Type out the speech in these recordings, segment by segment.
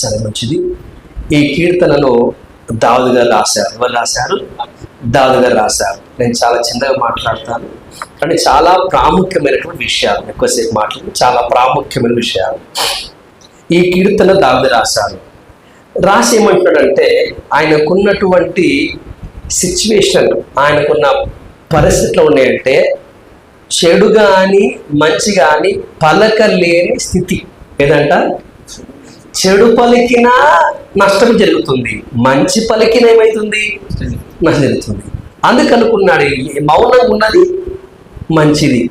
సరే, మంచిది. ఈ కీర్తనను దావీదు గారు రాశారు. ఎవరు రాశారు? దావీదు గారు రాశారు. నేను చాలా చిన్నగా మాట్లాడతాను, కానీ చాలా ప్రాముఖ్యమైనటువంటి విషయాలు, ఎక్కువసేపు మాట్లాడి చాలా ప్రాముఖ్యమైన విషయాలు. ఈ కీర్తన దావీదు రాశారు. రాసి ఏమంటున్నాడంటే, ఆయనకున్నటువంటి సిచ్యువేషన్, ఆయనకున్న పరిస్థితులు ఉన్నాయంటే, చెడు కానీ మంచి కానీ పలకలేని స్థితి. ఏదంట? చెడు పలికినా నష్టం జరుగుతుంది, మంచి పలికిన ఏమవుతుంది? నష్టం జరుగుతుంది. అందుకనుకున్నాడు మౌనంగా ఉన్నది మంచిది.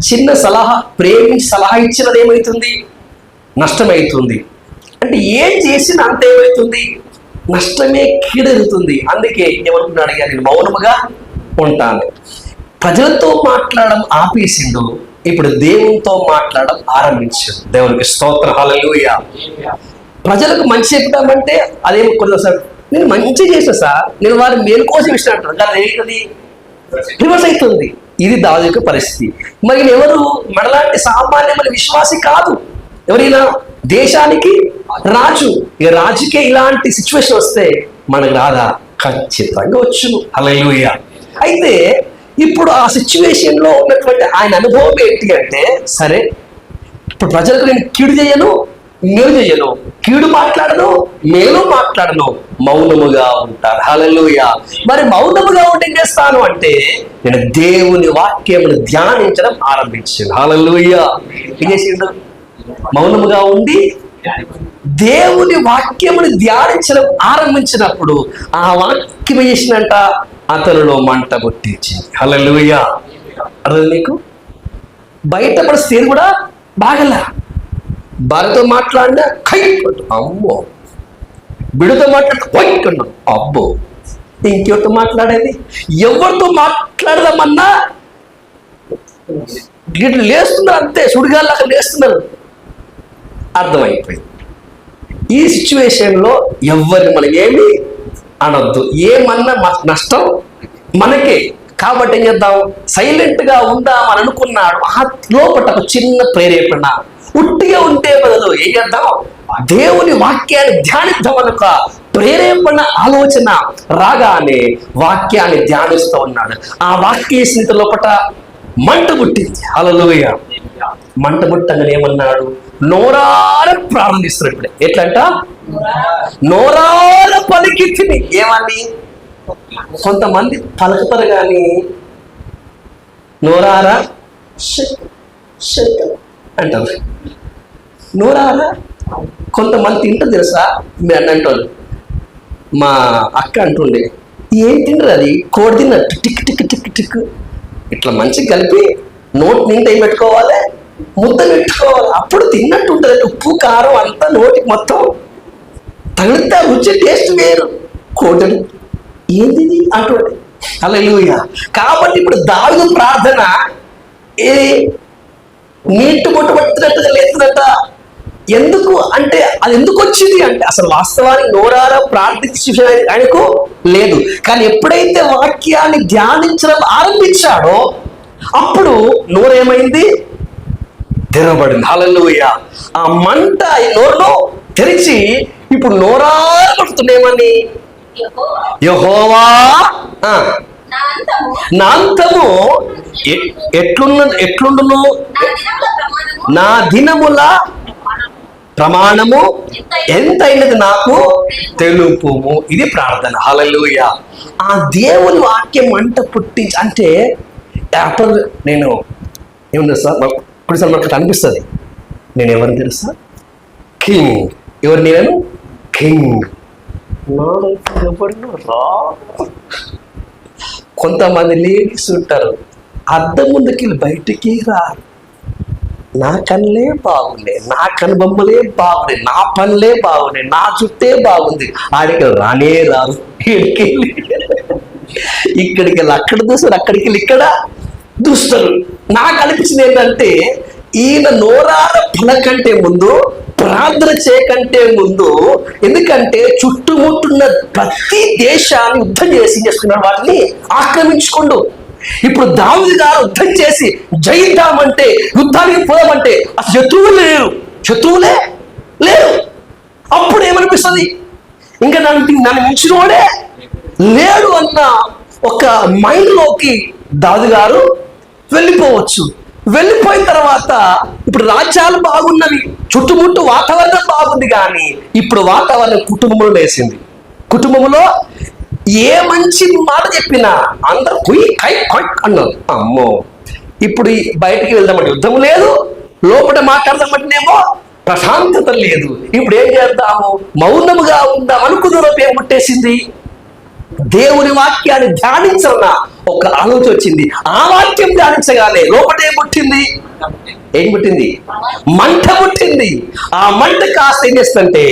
చిన్న సలహా, ప్రేమించి సలహా ఇచ్చినది ఏమవుతుంది? నష్టమవుతుంది. అంటే ఏం చేసినా అంత ఏమవుతుంది? నష్టమే కీడెరుగుతుంది. అందుకే ఏమనుకున్నాడు? నేను మౌనముగా ఉంటాను. ప్రజలతో మాట్లాడడం ఆపేసిండు, ఇప్పుడు దేవునితో మాట్లాడడం ఆరంభించాడు. దేవునికి స్తోత్రం, హల్లెలూయా. ప్రజలకు మంచి చెప్తామంటే అదేమో కొద్దిసారి నేను మంచి చేసిన సార్, నేను వారి మేలు కోసం ఇష్టం అంటారు, కానీ ఏంటది? రివర్స్ అవుతుంది. ఇది దావీదు యొక్క పరిస్థితి. మరి ఎవరు? మనలాంటి సామాన్యమైన విశ్వాసి కాదు. ఎవరైనా దేశానికి రాజు. ఇక రాజుకే ఇలాంటి సిచ్యువేషన్ వస్తే మనకు రాదా? ఖచ్చితంగా వచ్చును. హల్లెలూయా. అయితే ఇప్పుడు ఆ సిచ్యువేషన్ లో ఉన్నటువంటి ఆయన అనుభవం ఏంటి అంటే, సరే ఇప్పుడు ప్రజలకు నేను కీడు చేయను, మేలు చేయను, కీడు మాట్లాడను, మేలు మాట్లాడను, మౌనముగా ఉంటాను. హల్లెలూయా. మరి మౌనముగా ఉండి ఏం చేస్తాను అంటే, నేను దేవుని వాక్యమును ధ్యానించడం ఆరంభించాను. హల్లెలూయా. ఏం చేసిండు? మౌనముగా ఉండి దేవుని వాక్యమును ధ్యానించడం ఆరంభించినప్పుడు ఆ వాక్యం చేసినంట అతనిలో మంట పుట్టించింది. హల్లెలూయా. అర్థం నీకు? బయట పరిస్థితి కూడా బాగలా. భార్యతో మాట్లాడినా కైకొట్టు, అమ్మో. బిడ్డతో మాట్లాడితే వైకొట్టు, అబ్బో. ఇంకెవరితో మాట్లాడేది? ఎవరితో మాట్లాడదామన్నా గిట్లు లేస్తున్నారు, అంతే సుడిగాళ్ళకి లేస్తున్నారు. అర్థమైపోయింది. ఈ సిచ్యువేషన్లో ఎవరిని మనం ఏమి అనొద్దు, ఏమన్నా నష్టం మనకే. కాబట్టి ఏం చేద్దాం? సైలెంట్గా ఉందామని అనుకున్నాడు. ఆ లోపల ఒక చిన్న ప్రేరేపణ, ఉట్టిగా ఉంటే బదులు ఏం చేద్దాం? దేవుని వాక్యాన్ని ధ్యానిద్దామని ఒక ప్రేరేపణ, ఆలోచన రాగానే వాక్యాన్ని ధ్యానిస్తూ ఉన్నాడు. ఆ వాక్య స్థితి లోపల మంట పుట్టింది. హల్లెలూయా. మంట పుట్టగానే ఏమన్నాడు? నోరార ప్రారంభిస్తున్నాడు. ఇప్పుడే ఎట్లంట? నోరార పలికించింది. ఏమని? కొంతమంది పలుకుతారు కానీ నోరారా అంటారు. నోరారా కొంతమంది తింటారు తెలుసా? మీరు అంటారు. మా అక్క అంటుండే, ఏం తింటారు అది? కోడి తిన్నట్టు టిక్ టిక్ టిక్ టిక్ ఇట్లా మంచిగా కలిపి నోటి నిండా ఏం పెట్టుకోవాలి? ముద్ద పెట్టుకోవాలి. అప్పుడు తిన్నట్టు ఉంటుంది. ఉప్పు కారం అంతా నోటికి మొత్తం తగిలితే రుచి టేస్ట్ వేరు. కోటలు ఏంది అటువంటి. హల్లెలూయా. కాబట్టి ఇప్పుడు దావీదు ప్రార్థన నీటి బొట్టు పట్టినట్టుగా లేదట. ఎందుకు అంటే, అది ఎందుకు వచ్చింది అంటే, అసలు వాస్తవానికి నోరారా ప్రార్థించే ఆయనకు లేదు. కానీ ఎప్పుడైతే వాక్యాన్ని ధ్యానించడం ఆరంభించాడో అప్పుడు నోరేమైంది? తెరవబడింది. హల్లెలూయా. ఆ మంట ఈ నోరులో తెరిచి ఇప్పుడు నోరారా పడుతుండేమని, యెహోవా నా అంతము ఎట్లుండును, నా దినముల ప్రమాణము ఎంతైనది నాకు తెలుపుము. ఇది ప్రార్థన. హల్లెలూయా. ఆ దేవుని వాక్యం మంట పుట్టించి అంటే అప్పుడు నేను ఏమన్నా సార్ కొన్నిసార్లు మనకు అనిపిస్తుంది, నేను ఎవరిని తెలుసా? కింగ్. ఎవరు? నేను కింగ్. ఎవరినో రా. కొంతమంది లేడీస్ ఉంటారు, అద్దం ముందుకి బయటికి రారు. నా కళ్ళే బాగున్నాయి, నా కనుబొమ్మలే బాగున్నాయి, నా పనులే బాగున్నాయి, నా జుట్టే బాగుంది, ఆడికి రానే రారు. ఇక్కడికి వెళ్ళి అక్కడ చూస్తారు, అక్కడికి వెళ్ళి ఇక్కడ చూస్తారు. నాకు అనిపించింది ఏంటంటే, ఈయన నోరార పలకంటే ముందు, ప్రార్థన చేయకంటే ముందు, ఎందుకంటే చుట్టుముట్టున్న ప్రతి దేశాన్ని యుద్ధం చేసి చేసుకున్నాడు, వాటిని ఆక్రమించుకోండు. ఇప్పుడు దావీదు గారు యుద్ధం చేసి జయిద్దామంటే, యుద్ధానికి పోదామంటే అసలు శత్రువులే లేరు. అప్పుడు ఏమన్నా అనిపిస్తుంది, ఇంకా నన్ను మించినోడే లేడు అన్న ఒక మైండ్లోకి దావీదు గారు వెళ్ళిపోవచ్చు. వెళ్ళిపోయిన తర్వాత ఇప్పుడు రాజ్యాలు బాగున్నవి, చుట్టుముట్టు వాతావరణం బాగుంది, కానీ ఇప్పుడు వాతావరణం కుటుంబంలో వేసింది. కుటుంబంలో ఏ మంచి మాట చెప్పినా అందరూ పోయి కై అన్నారు. అమ్మో, ఇప్పుడు బయటికి వెళ్దామంటే యుద్ధం లేదు, లోపల మాట్లాడదామంటేనేమో ప్రశాంతత లేదు. ఇప్పుడు ఏం చేద్దాము, మౌనముగా ఉందాం అనుకున్న ఏం పుట్టేసింది, దేవుని వాక్యాన్ని ధ్యానించాలన్న ఒక ఆలోచన వచ్చింది. ఆ వాక్యం ధ్యానించగానే లోపల ఏం పుట్టింది, మంట పుట్టింది. ఆ మంట కాస్త ఏం చేస్తుందంటే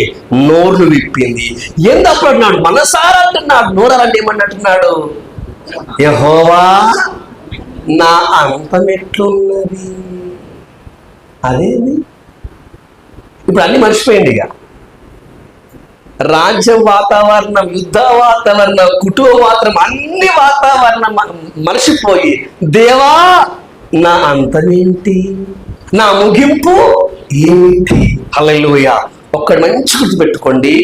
నోరు విప్పింది. ఎందుకు అన్నాడు, మనసారా అంటున్నాడు. నోరాలంటే ఏమన్నట్టున్నాడు, యెహోవా నా అంతం ఎట్లున్నది. అదేంది, ఇప్పుడు అన్ని మర్చిపోయింది. ఇక రాజ్య వాతావరణం, యుద్ధ వాతావరణం, కుటుంబ వాతావరణం, అన్ని వాతావరణం మర్చిపోయి దేవా నా అంతమేంటి, నా ముగింపు ఏమిటి. హల్లెలూయా. ఒక్కడు మంచి గుర్తుపెట్టుకోండి,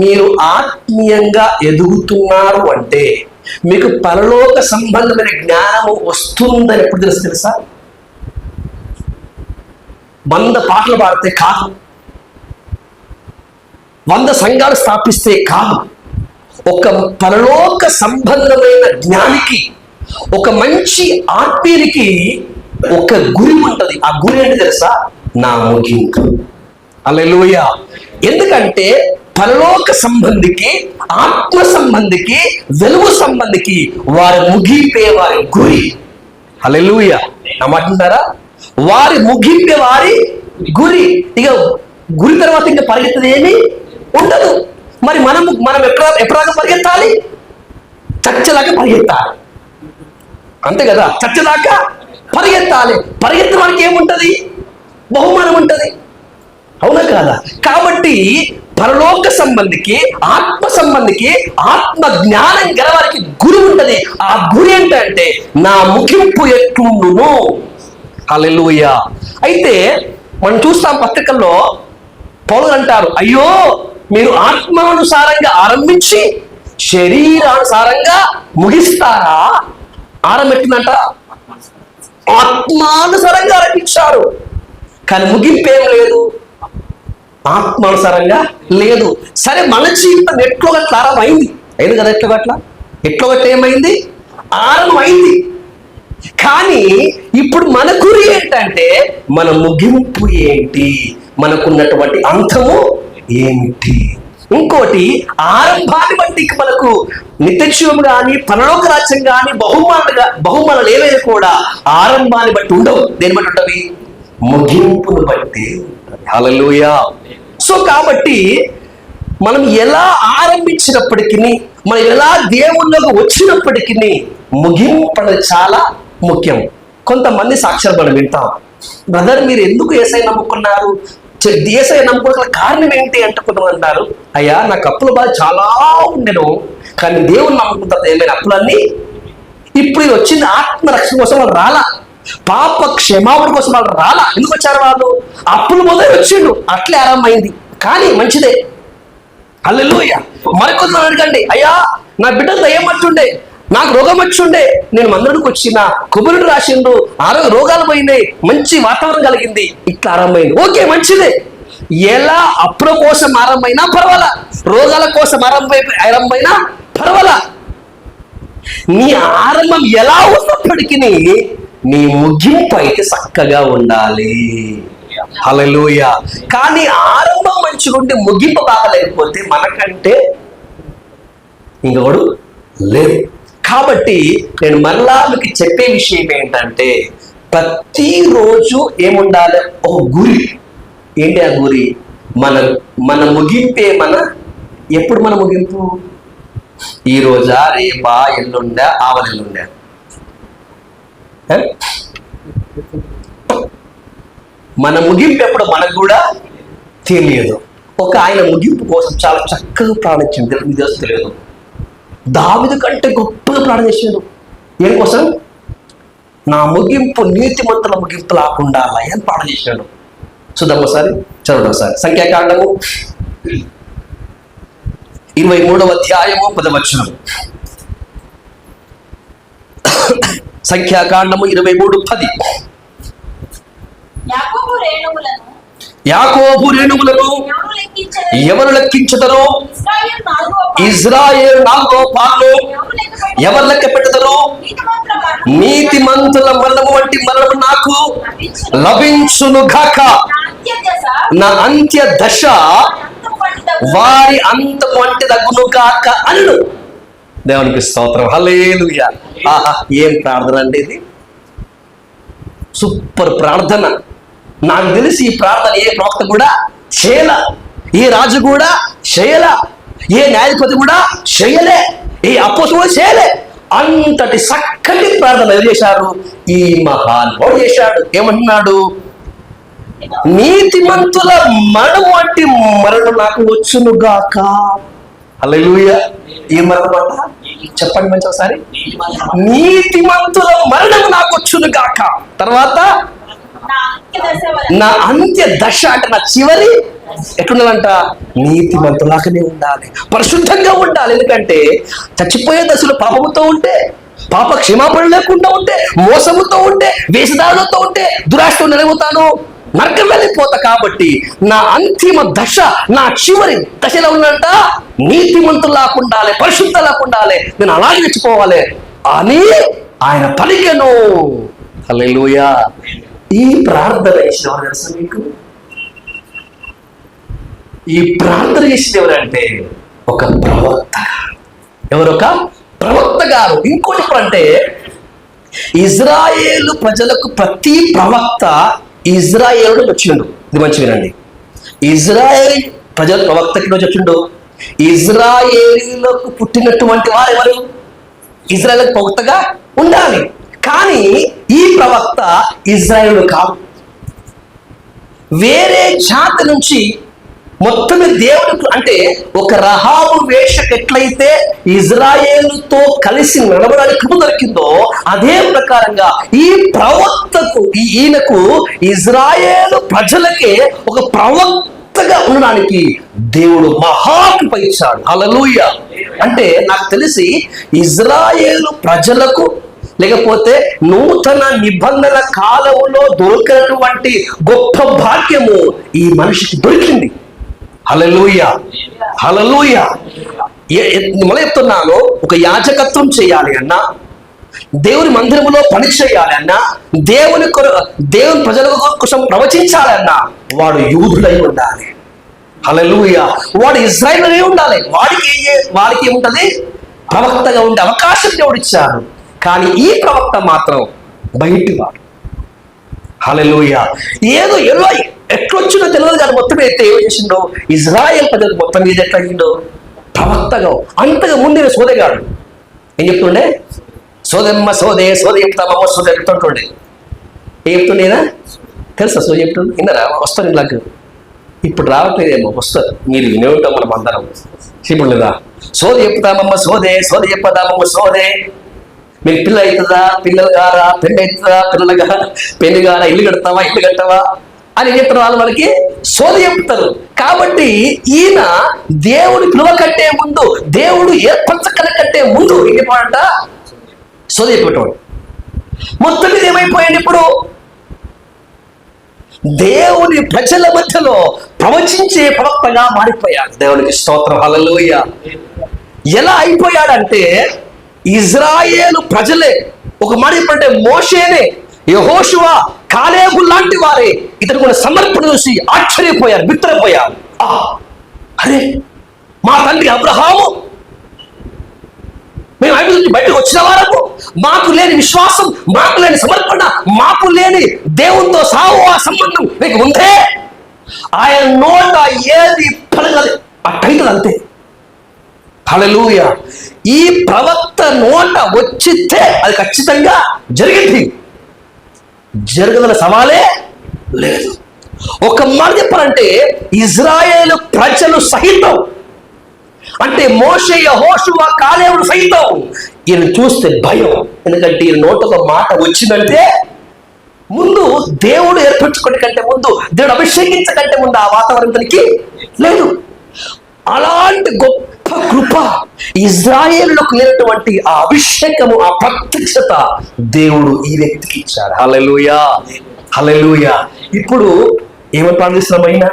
మీరు ఆత్మీయంగా ఎదుగుతున్నారు అంటే మీకు పరలోక సంబంధమైన జ్ఞానము వస్తుందని ఎప్పుడు తెలుసా? 100 పాటలు పాడితే కాదు, 100 సంఘాలు స్థాపిస్తే కాదు. ఒక పరలోక సంబంధమైన జ్ఞానికి, ఒక మంచి ఆత్మీయునికి ఒక గురి ఉంటుంది. ఆ గురి ఏంటి తెలుసా? నా ముగింపు. హల్లెలూయా. ఎందుకంటే పరలోక సంబంధికి, ఆత్మ సంబంధికి, వెలుగు సంబంధికి వారి ముగింపే వారి గురి. హల్లెలూయా. నమ్మంటారా? వారి ముగింపే వారి గురి. ఇక గురి తర్వాత ఇంకా పరిగెత్తది ఏమి ఉండదు. మరి మనం ఎప్పటిదాకా పరిగెత్తాలి? చచ్చేదాకా పరిగెత్తాలి, అంతే కదా? చచ్చేదాకా పరిగెత్తాలి. పరిగెత్తిన వారికి ఏముంటది? బహుమానం ఉంటది, అవునా కాదా? కాబట్టి పరలోక సంబంధికి, ఆత్మ సంబంధికి, ఆత్మ జ్ఞానం గల వారికి గురి ఉంటది. ఆ గురి ఏంటంటే నా ముగింపు ఎట్లుండును. హల్లెలూయా. అయితే మనం చూస్తాం పత్రికల్లో పౌలు అంటారు, అయ్యో మీరు ఆత్మానుసారంగా ఆరంభించి శరీరానుసారంగా ముగిస్తారా? ఆరంభించిందంట, ఆత్మానుసారంగా ఆరంభించారు, కానీ ముగింపేం లేదు, ఆత్మానుసారంగా లేదు. సరే, మన జీవితం ఎట్లో గట్ల ఆరంభమైంది, అయింది కదా? ఎట్లో గట్ల ఏమైంది? ఆరంభమైంది. కానీ ఇప్పుడు మన గురి ఏంటంటే మన ముగింపు ఏంటి, మనకున్నటువంటి అంతము ఏమిటి. ఇంకోటి, ఆరంభాన్ని బట్టి మనకు నిత్యజీవం కానీ, పరలోక రాజ్యం కానీ, బహుమానాలు ఏవైనా కూడా ఆరంభాన్ని బట్టి ఉండవు. దేని బట్టి ఉంటవి? ముగింపును బట్టి. హల్లెలూయా. సో కాబట్టి మనం ఎలా ఆరంభించినప్పటికీ, మనం ఎలా దేవుళ్ళకు వచ్చినప్పటికీ ముగింపు అనేది చాలా ముఖ్యం. కొంతమంది సాక్ష్యాలు మనం వింటాం, బ్రదర్ మీరు ఎందుకు యేసయ్య నమ్ముకున్నారు, యేసయ్య నమ్ముకోగల కారణం ఏంటి అంటే కొంతమంది అంటారు, అయ్యా నాకు అప్పుల బాధ చాలా ఉండేను, కానీ దేవుని నమ్ముకున్న తర్వాత ఏమైనా అప్పులన్నీ, ఇప్పుడు వచ్చింది ఆత్మరక్షణ కోసం వాళ్ళు రాలా, పాప క్షమాపణ కోసం వాళ్ళు రాలా. ఎందుకు వచ్చారు? వాళ్ళు అప్పులు మొదలు వచ్చిండు, అట్లే ఆరంభమైంది. కానీ మంచిదే. హల్లెలూయా. మరికొంత అడగండి, అయ్యా నా బిడ్డతో ఏమట్టుండే, నాకు రోగం వచ్చిండే, నేను మందిరానికి వచ్చిన, కుబురుడు రాసిండు, రోగాలు పోయినాయి, మంచి వాతావరణం కలిగింది, ఇట్లా ఆరంభమైంది. ఓకే, మంచిదే. ఎలా అప్పుల కోసం ఆరంభమైనా పర్వాలా, రోగాల కోసం ఆరంభమైనా పర్వాలా, నీ ఆరంభం ఎలా ఉన్నప్పటికీ నీ ముగింపు అయితే చక్కగా ఉండాలి. హల్లెలూయా. కానీ ఆరంభం మంచిగా ఉండి ముగింపు బాగలేకపోతే మనకంటే ఇంకొకడు లేదు. కాబట్టి నేను మరలా మీకు చెప్పే విషయం ఏంటంటే ప్రతిరోజు ఏముండాలి? ఒక గురి. ఏంటి ఆ గురి? మన ముగింపే ఎప్పుడు మన ముగింపు? ఈ రోజా, రేపా, ఎల్లుండా, ఆవలెల్లుండా? మన ముగింపు ఎప్పుడు మనకు కూడా తెలియదు. ఒక ఆయన ముగింపు కోసం చాలా చక్కగా ప్రార్థించింది, మీకు తెలుస్తలేదు. దావీదు కంటే గొప్పగా ప్రార్థన చేశాడు. ఏం కోసం? నా ముగింపు నీతిమంతుల ముగింపు లాకుండా అని ప్రార్థన చేశాడు. చూద్దాం ఒకసారి, చదవండి ఒకసారి. సంఖ్యాకాండము 23వ అధ్యాయము 10వ వచనం. సంఖ్యాకాండము 23:10. యాకోబు రేణువులను ఎవరు లెక్కించుతారు? ఇజ్రాయేలు 4వ పాలు ఎవరు లెక్క పెట్టుతారు? నీతిమంతుల మరణము వంటి మరణము నాకు లభించును గాక. నా అంత్య దశ వారి అంతము వంటి దగ్గును గాక అను. దేవునికి స్తోత్రం. హల్లెలూయా. ఆహా, ఏం ప్రార్థన అండి ఇది! సూపర్ ప్రార్థన. నాకు తెలిసి ఈ ప్రార్థన ఏ ప్రవక్త కూడా చేయల, ఏ రాజు కూడా చేయల, ఏ న్యాయాధిపతి కూడా చేయలే, ఏ అపోస్తలుడు చేయలే. అంతటి చక్కటి ప్రార్థన ఎవరు చేశారు? ఈ మహానుభావుడు చేశాడు. ఏమంటున్నాడు? నీతిమంతుల మరణం వంటి మరణం నాకు వచ్చునుగాక. హల్లెలూయా. ఏ మరణం అంట చెప్పండి మంచి ఒకసారి. నీతిమంతుల మరణం నాకు వచ్చునుగాక. తర్వాత నా అంత్య దశ అంటే నా చివరి ఎట్లుండాలంట? నీతిమంతులాగానే ఉండాలి, పరిశుద్ధంగా ఉండాలి. ఎందుకంటే చచ్చిపోయే దశలో పాపముతో ఉంటే, పాప క్షమాపణ లేకుండా ఉంటే, మోసముతో ఉంటే, వేషధారణతో ఉంటే, దురాశతో నిలబోతాను, నరకం వెళ్ళిపోతా. కాబట్టి నా అంతిమ దశ, నా చివరి దశలో ఉన్నంట నీతిమంతులాగా ఉండాలి, పరిశుద్ధలాగా ఉండాలి, నేను అలాగే తెచ్చుకోవాలి అని ఆయన పలికెను. హల్లెలూయా. ఈ ప్రార్థన చేసిన ఎవరు తెలుసా మీకు? ఈ ప్రార్థన చేసిన ఎవరంటే ఒక ప్రవక్త. ఎవరొక ప్రవక్త గారు. ఇంకోటి అంటే ఇజ్రాయేలు ప్రజలకు ప్రతి ప్రవక్త ఇజ్రాయేలు వచ్చిండు. ఇది మంచి వినండి. ఇజ్రాయేల్ ప్రజల ప్రవక్తకి రోజు వచ్చిండు. ఇజ్రాయేలీలకు పుట్టినటువంటి వారు ఎవరు? ఇజ్రాయేల్ ప్రవక్తగా ఉండాలి. కానీ ఈ ప్రవక్త ఇజ్రాయేలు కాదు, వేరే జాతి నుంచి మొత్తం దేవుడు అంటే ఒక రహాబు వేషకు ఎట్లయితే ఇజ్రాయేలుతో కలిసి నడవడానికి కృప దొరికిందో అదే ప్రకారంగా ఈ ప్రవక్తకు ఈయనకు ఇజ్రాయేలు ప్రజలకే ఒక ప్రవక్తగా ఉండడానికి దేవుడు మహాకృప ఇచ్చాడు. హల్లెలూయా. అంటే నాకు తెలిసి ఇజ్రాయేలు ప్రజలకు లేకపోతే నూతన నిబంధన కాలంలో దొరికినటువంటి గొప్ప భాగ్యము ఈ మనిషికి దొరికింది. హల్లెలూయా. హల్లెలూయా. మళ్ళీ చెప్తున్నాను, ఒక యాజకత్వం చేయాలి అన్నా, దేవుని మందిరములో పని చేయాలి అన్నా, దేవుని ప్రజల కోసం ప్రవచించాలన్నా వాడు యూదుడై ఉండాలి. హల్లెలూయా. వాడు ఇజ్రాయేల్ అయి ఉండాలి. వాడికి ఏముంటది? ప్రవక్తగా ఉండే అవకాశం దేవుడు ఇచ్చారు. కానీ ఈ ప్రవక్త మాత్రం బయటి వాడు. హల్లెలూయా. ఏదో ఎట్లొచ్చిందో తెలియదు కానీ మొత్తం అయితే ఏం చేసిండో ఇజ్రాయేల్ ప్రజలకు మొత్తం మీద ఎట్లా అయిందో ప్రవక్తగా. అంతగా ముందే సోదగాడు ఏం చెప్తుండే? సోదమ్మ సోదే, సోద చెప్తామమ్మ సోద చెప్తుంటుండే. ఏం చెప్తుండేనా తెలుసా? సోద చెప్తుండే విన్నారా? వస్తారు ఇలాగ. ఇప్పుడు రావట్లేదేమో, వస్తారు. మీరు వినే ఉంటాం మనం అందరం. ఇప్పుడు లేదా? సోద చెప్తామమ్మ సోదే, సోద చెప్పదామమ్మ సోదే. మీకు పిల్ల అవుతుందా, పిల్లలు గారా, పెళ్ళి అవుతుందా, పిల్లలు గారా, పెళ్లి గారా, ఇల్లు కడతావా, ఇల్లు కట్టవా అని చెప్తారు వాళ్ళు. మనకి సోది చెప్తారు. కాబట్టి ఈయన దేవుడు పిలువ కట్టే ముందు, దేవుడు ఏర్పరచకల కట్టే ముందు ఏం చెప్పాడంట? సోది చెప్పేటోడు. మొత్తం మీద ఏమైపోయాడు? ఇప్పుడు దేవుని ప్రజల మధ్యలో ప్రవచించే ప్రవక్తగా మారిపోయాడు. దేవునికి స్తోత్రం. హల్లెలూయా. ఎలా అయిపోయాడంటే ఇజ్రాయేలు ప్రజలే ఒక మాట చెప్పంటే మోషేనే, యెహోషువ, కాలేబు లాంటి వారే ఇతను కూడా సమర్పణ చూసి ఆశ్చర్యపోయారు, బిత్తరపోయారు. అరే, మా తండ్రి అబ్రహాము మేము ఐదు నుంచి బయటకు వచ్చిన వారకు మాకు లేని విశ్వాసం, మాకు లేని సమర్పణ, మాకు లేని దేవునితో సావా సంబంధం మీకు ఉంటే ఆయన నోట ఏది పలగదు. ఆ టైటిల్ అంతే. హల్లెలూయా. ఈ ప్రవక్త నోట వచ్చితే అది ఖచ్చితంగా జరిగింది, జరగదన్న సవాలే లేదు. ఒక మాట చెప్పాలంటే ఇజ్రాయేలు ప్రజలు సహితం, అంటే మోషే, యెహోషువ, కాలేబు సహితం ఈయన చూస్తే భయం. ఎందుకంటే ఈ నోట ఒక మాట వచ్చిందంటే ముందు దేవుడు ఏర్పరచుకోవడం కంటే ముందు, దేవుడు అభిషేకించకంటే ముందు ఆ వాతావరణం తనకి లేదు. అలాంటి గొప్ప కృప ఇజ్రాయేలుకు లేనటువంటి ఆ అభిషేకము, ఆ ప్రత్యక్షత దేవుడు ఈ వ్యక్తికి ఇచ్చాడు. హల్లెలూయా, హల్లెలూయా. ఇప్పుడు ఏమని ప్రార్థిస్తున్నామైనా,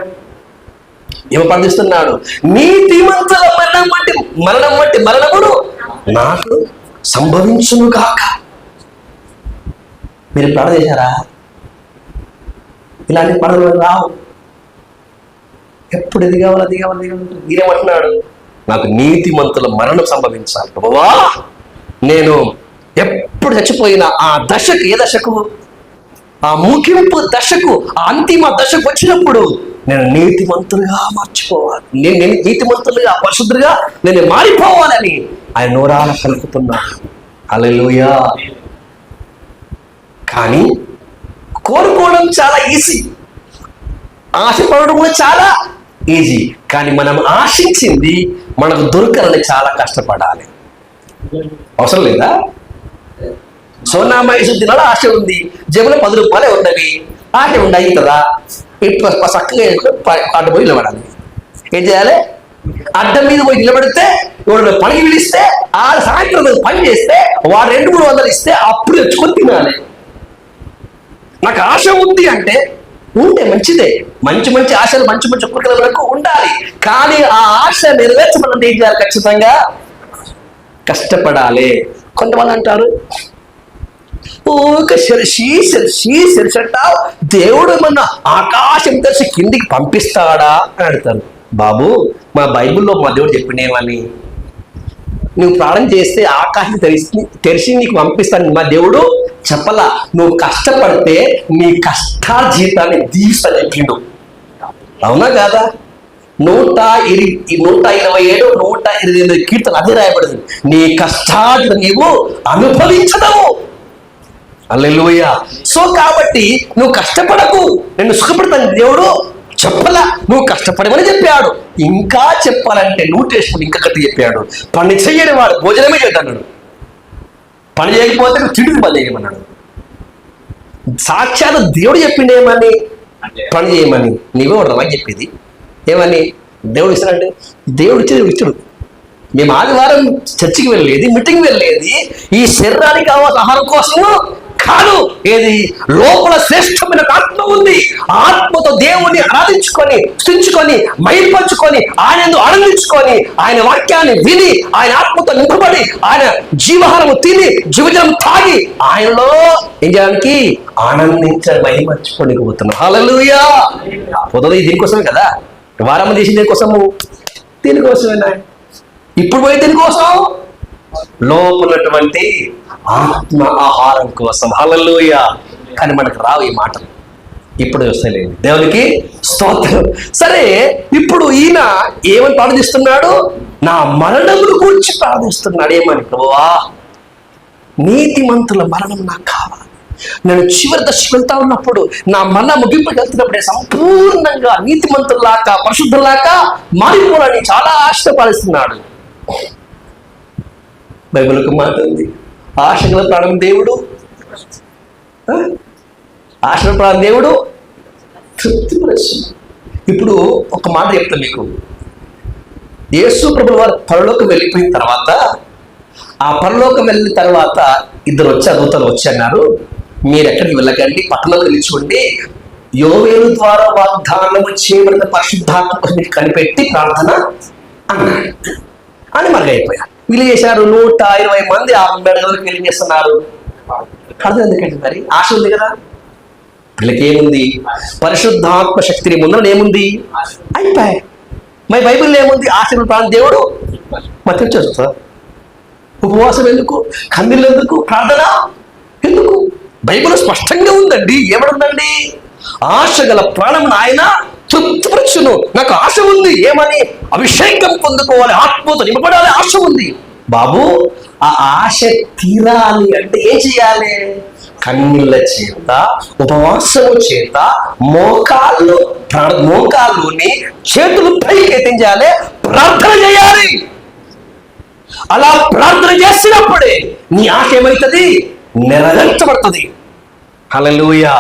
ఏమని ప్రార్థిస్తున్నాడు? నీతిమంతుల మరణం వంటి మరణమును నాకు సంభవించును గాక. మీరు ప్రార్థన చేశారా? ఇలాంటి ప్రార్థనలు రావు. ఎప్పుడు ఇది కావాలి, అది కావాలి, మీరేమంటున్నాడు? నాకు నీతిమంతుల మరణం సంభవించాలి ప్రభువా. నేను ఎప్పుడు చచ్చిపోయినా ఆ దశకు, ఏ దశకు? ఆ ముగింపు దశకు, ఆ అంతిమ దశకు వచ్చినప్పుడు నేను నీతిమంతులుగా మార్చుకోవాలి, నేను నీతిమంతులుగా, పరిశుద్ధులుగా నేను మారిపోవాలని ఆయన నోరాల కలుపుతున్నాను. హల్లెలూయా. కానీ కోరుకోవడం చాలా ఈజీ, ఆశపడడం కూడా చాలా ఈజీ. కానీ మనం ఆశించింది మనకు దొరకాలని చాలా కష్టపడాలి. అవసరం లేదా? సోనామాయిసు తినాలి ఆశ ఉంది, జేబులో 10 రూపాయలే ఉన్నవి, ఆశ ఉండాయి కదా. ఇప్పుడు చక్కగా అడ్డం పోయి నిలబడాలి. ఏం చేయాలి? అడ్డం మీద పోయి నిలబడితే వాడు పనికి పిలిస్తే, ఆ సాయంత్రం పని చేస్తే వాడు 200-300 ఇస్తే అప్పుడు తెచ్చుకొని తినాలి. నాకు ఆశ ఉంది అంటే ఉంటే మంచిదే, మంచి మంచి ఆశలు, మంచి మంచి కోరికల వరకు ఉండాలి. కానీ ఆ ఆశ నెరవేర్చమని ఏం చేయాలి? ఖచ్చితంగా కష్టపడాలి. కొంతమంది అంటారు, శరిశంటావు దేవుడు ఏమన్నా ఆకాశం తెరిచి కిందికి పంపిస్తాడా అని అడుగుతారు. బాబు, మా బైబిల్లో మా దేవుడు చెప్పినేమని, నువ్వు ప్రార్థన చేస్తే ఆకాశం తెరిచి నీకు పంపిస్తాను మా దేవుడు చెప్పలా. నువ్వు కష్టపడితే నీ కష్టాల జీవితాన్ని దీవిస్తాను చెప్పిండు. అవునా కాదా? 127, 128 కీర్తన అదే రాయబడింది. నీ కష్టాలు నీవు అనుభవించదవు. హల్లెలూయా. సో కాబట్టి నువ్వు కష్టపడకు, నేను సుఖపడతాను దేవుడు చెప్పలా. నువ్వు కష్టపడమని చెప్పాడు. ఇంకా చెప్పాలంటే 100 ఇంకా కట్టి చెప్పాడు. పని చెయ్యని వాడు భోజనమే చేద్దాడు. పని చేయకపోతే నువ్వు తిండి పని చేయమన్నాడు. సాక్షాత్ దేవుడు చెప్పిండేమని, పని చేయమని. నీవే వాడు చెప్పేది ఏమని? దేవుడు ఇస్తాడంటే దేవుడు ఇచ్చేది ఇచ్చాడు. మేము ఆదివారం చర్చికి వెళ్ళేది, మీటింగ్ వెళ్ళేది ఈ శరీరానికి కావాల్సిన ఆహారం కోసము కాదు. ఏది? లోపల శ్రేష్టమైన ఆత్మ ఉంది. ఆత్మతో దేవుణ్ణి ఆరాధించుకొని, స్థుతించుకొని, మైపంచుకొని, ఆయన ఆనందించుకొని, ఆయన వాక్యాన్ని విని, ఆయన ఆత్మతో నింపబడి, ఆయన జీవహారము తిని, జీవజలం తాగి, ఆయనలో ఏం చేయడానికి? ఆనందించని మహిమర్చుకొని పోతున్నాం. హల్లెలూయా. పొద్దున దీనికోసమే కదా, వారం చేసి దీనికోసము, దీనికోసమేనా? ఇప్పుడు పోయి దీనికోసం, లోపలటువంటి ఆత్మ ఆహారం కోసం. హల్లెలూయా. కానీ మనకు రావు ఈ మాటలు, ఇప్పుడు వస్తలేదు. దేవునికి స్తోత్రం. సరే, ఇప్పుడు ఈయన ఏమని ప్రార్థిస్తున్నాడు? నా మరణమును గురించి ప్రార్థిస్తున్నాడు. ఏమని? ప్రభువా, నీతిమంతుల మరణం నాకు కావాలి. నేను చివరి దశకు వెళ్తా ఉన్నప్పుడు, నా మరణ ముగింపుకి వెళ్తున్నప్పుడే సంపూర్ణంగా నీతిమంతుల్లాగా, పరిశుద్ధుల్లాగా మారిపోవాలని చాలా ఆశపడుతున్నాడు. బైబిల్కు మాట ఉంది, ఆశగల ప్రాణం దేవుడు, ఆశల ప్రాణం దేవుడు తృప్తిపరచు. ఇప్పుడు ఒక మాట చెప్తాను మీకు. యేసు ప్రభువు వారు పరలోకం వెళ్ళిపోయిన తర్వాత, ఆ పరలోకం వెళ్ళిన తర్వాత 2 దూతలు వచ్చి అన్నారు, మీరు ఎక్కడికి వెళ్ళకండి, పట్టణంలో నిలిచుకోండి, యోవేలు ద్వారా వాగ్దానము చేయబడిన పరిశుద్ధాత్మ కనిపెట్టి ప్రార్థన అన్నాడు అని మరుగైపోయారు. వీళ్ళు చేశారు 120 మంది ఆ మెడగలకు వెళ్ళి చేస్తున్నారు. అర్థం ఎందుకంటే మరి ఆశ ఉంది కదా వీళ్ళకి. ఏముంది? పరిశుద్ధాత్మ శక్తిని ముందర ఏముంది? అయిపోయాయి. మరి బైబిల్లో ఏముంది? ఆశలు ప్రాణం దేవుడు మరి చేస్తా. ఉపవాసం ఎందుకు? కన్నీళ్ళు ఎందుకు? ప్రార్థన ఎందుకు? బైబిల్ స్పష్టంగా ఉందండి. ఏమనుందండి? ఆశ గల ప్రాణం ఆయన తృప్తిపరచును. నాకు ఆశ ఉంది. ఏమని? అభిషేకం పొందుకోవాలి, ఆత్మతో నింపబడాలి ఆశ ఉంది. బాబు, ఆ ఆశ తీరాలి అంటే ఏం చేయాలి? కన్నీళ్ళ చేత, ఉపవాసము చేత, మోకాళ్ళుని చేతులు పైకి ఎత్తించాలి, ప్రార్థన చేయాలి. అలా ప్రార్థన చేసినప్పుడే నీ ఆశ ఏమవుతుంది? నెరవేర్చబడుతుంది. హల్లెలూయా.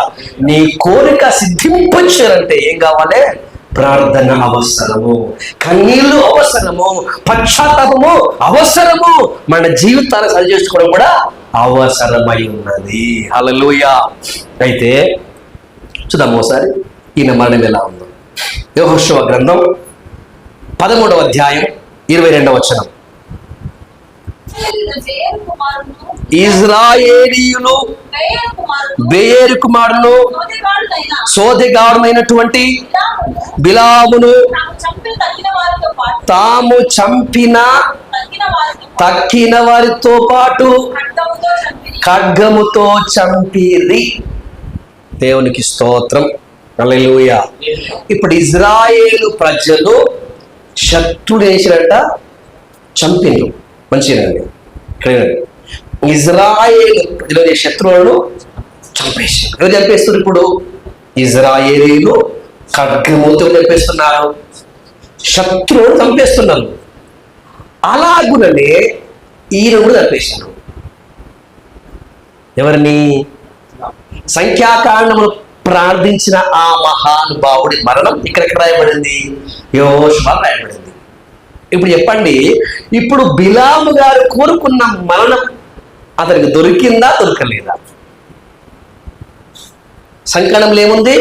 నీ కోరిక సిద్ధింపచేయాలంటే ఏం కావాలి? ప్రార్థన అవసరము, కన్నీళ్లు అవసరము, పశ్చాత్తాపము అవసరము, మన జీవితాన్ని సరి చేసుకోవడం కూడా అవసరమై ఉన్నది. హల్లెలూయా. అయితే చూద్దాం ఒకసారి ఈయన మరణం ఎలా ఉందో. యెహోషువ గ్రంథం 13వ అధ్యాయం 22వ వచనం. ఇజ్రాయేలీయులు బెయేరు కుమారును సోదెగాడునైనటువంటి బిలామును తాము చంపిన తక్కిన వారితో పాటు ఖడ్గముతో చంపిరి. దేవునికి స్తోత్రం. హల్లెలూయా. ఇప్పుడు ఇజ్రాయేలు ప్రజలు శత్రుడు వేసినట్ట చంపిండ్రు. మంచిదండి. ఇక్కడ ఇజ్రాయేలు ప్రజలు శత్రువులను చంపేసారు. ఎవరు చంపేస్తున్నారు? ఇప్పుడు ఇజ్రాయేలీలు ఖడ్గముతో చంపేస్తున్నారు, శత్రువులు చంపేస్తున్నారు. అలాగుననే ఈయన కూడా చంపేశారు. ఎవరిని? సంఖ్యాకాండములు ప్రార్థించిన ఆ మహానుభావుడి మరణం ఇక్కడ రాయబడింది, యెహోషువ రాయబడింది. ఇప్పుడు చెప్పండి, ఇప్పుడు బిలాము గారు కోరుకున్న మరణం అతనికి దొరికిందా దొరకలేదా? సంకటంలో ఏముంది?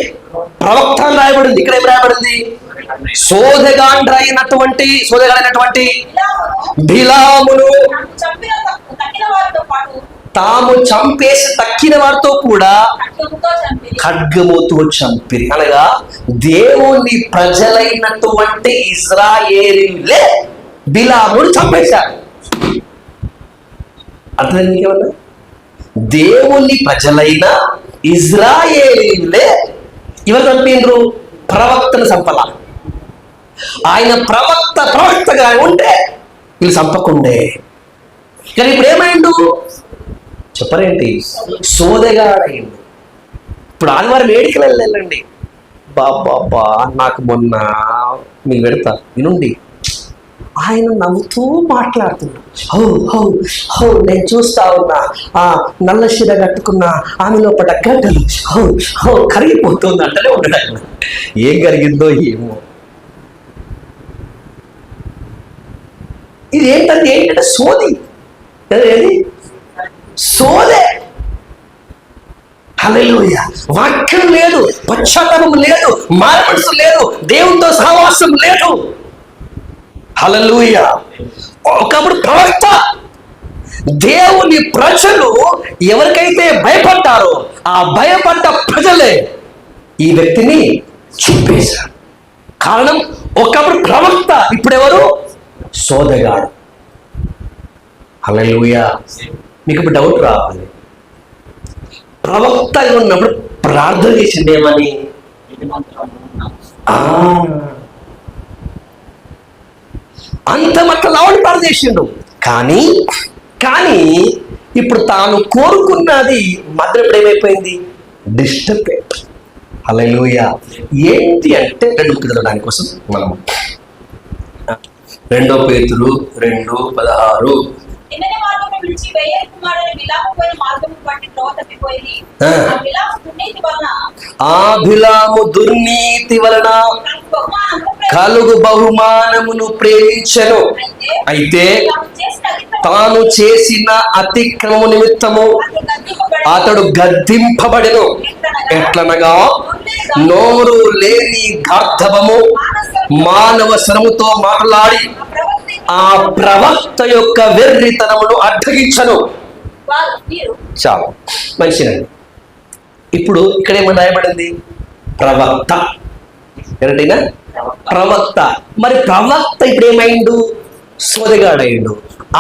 ప్రవక్త రాయబడింది. ఇక్కడ ఏం రాయబడింది? సోదెగాడైనటువంటి బిలామును తాము చంపేసి తక్కిన వారితో కూడా ఖడ్గముతో చంపిరి. అనగా దేవుని ప్రజలైనటువంటి ఇజ్రాయేలీలే బిలామును చంపేశారు. అర్థమైంది ఏమన్నా? దేవుని ప్రజలైన ఇజ్రాయేలీలే ఎవరు చంపిండ్రు? ప్రవక్తను చంపలా. ఆయన ప్రవక్తగా ఉంటే వీళ్ళు చంపకుండే. కానీ ఇప్పుడు ఏమైండు చెప్పరేంటి? సోదెగాడైండు. ఇప్పుడు ఆదివారం ఏడికి వెళ్ళండి. బాబా నాకు మొన్న మీకు పెడతా వినుండి, ఆయన నవ్వుతూ మాట్లాడుతున్నాడు. హౌ హౌ హౌ నేను చూస్తా ఉన్నా, ఆ నల్ల శిర కట్టుకున్న ఆమె లోపల గడ్డలు హౌ హౌ కరిగిపోతుంది అంటనే ఉండడు. ఏం కరిగిందో ఏమో. ఇది ఏంటంటే సోది. ఏది సోదే. హల్లెలూయా. వాక్యం లేదు, పశ్చాత్తాపం లేదు, మారమనసు లేదు, దేవునితో సహవాసం లేదు. హల్లెలూయా. ఒకప్పుడు ప్రవక్త దేవుని ప్రజలు ఎవరికైతే భయపడ్డారో ఆ భయపడ్డ ప్రజలే ఈ వ్యక్తిని చంపేశారు. కారణం ఒకప్పుడు ప్రవక్త, ఇప్పుడెవరు? సోదెగాడు. హల్లెలూయా. మీకు ఇప్పుడు డౌట్ రావాలి, ప్రవక్త ఉన్నప్పుడు ప్రార్థన చేసిండేమని? అంత మట్ల లావడి ప్రార్థన చేసిండు. కానీ ఇప్పుడు తాను కోరుకున్నది మాత్రం ఇప్పుడు ఏమైపోయింది? డిస్టర్బ్. హల్లెలూయా. ఏంటి అంటే దానికోసం మనం 2 పేతురు 2:16 ఆ బిలాము దుర్నీతి వలన కలుగు బహుమానమును ప్రేమించెను. అయితే తాను చేసిన అతిక్రమము నిమిత్తము అతడు గద్దింపబడెను. ఎట్లనగా నోరు లేని గార్ధవము మానవ శ్రమతో మాట్లాడి ఆ ప్రవక్త యొక్క వెర్రితనమును అడ్డగించను. చాలు, మంచిదండి. ఇప్పుడు ఇక్కడ ఏమని రాయబడింది? ప్రవక్త. ఎవరైనా ప్రవక్త. మరి ప్రవక్త ఇప్పుడు ఏమైండు? సోదెగాడైండు.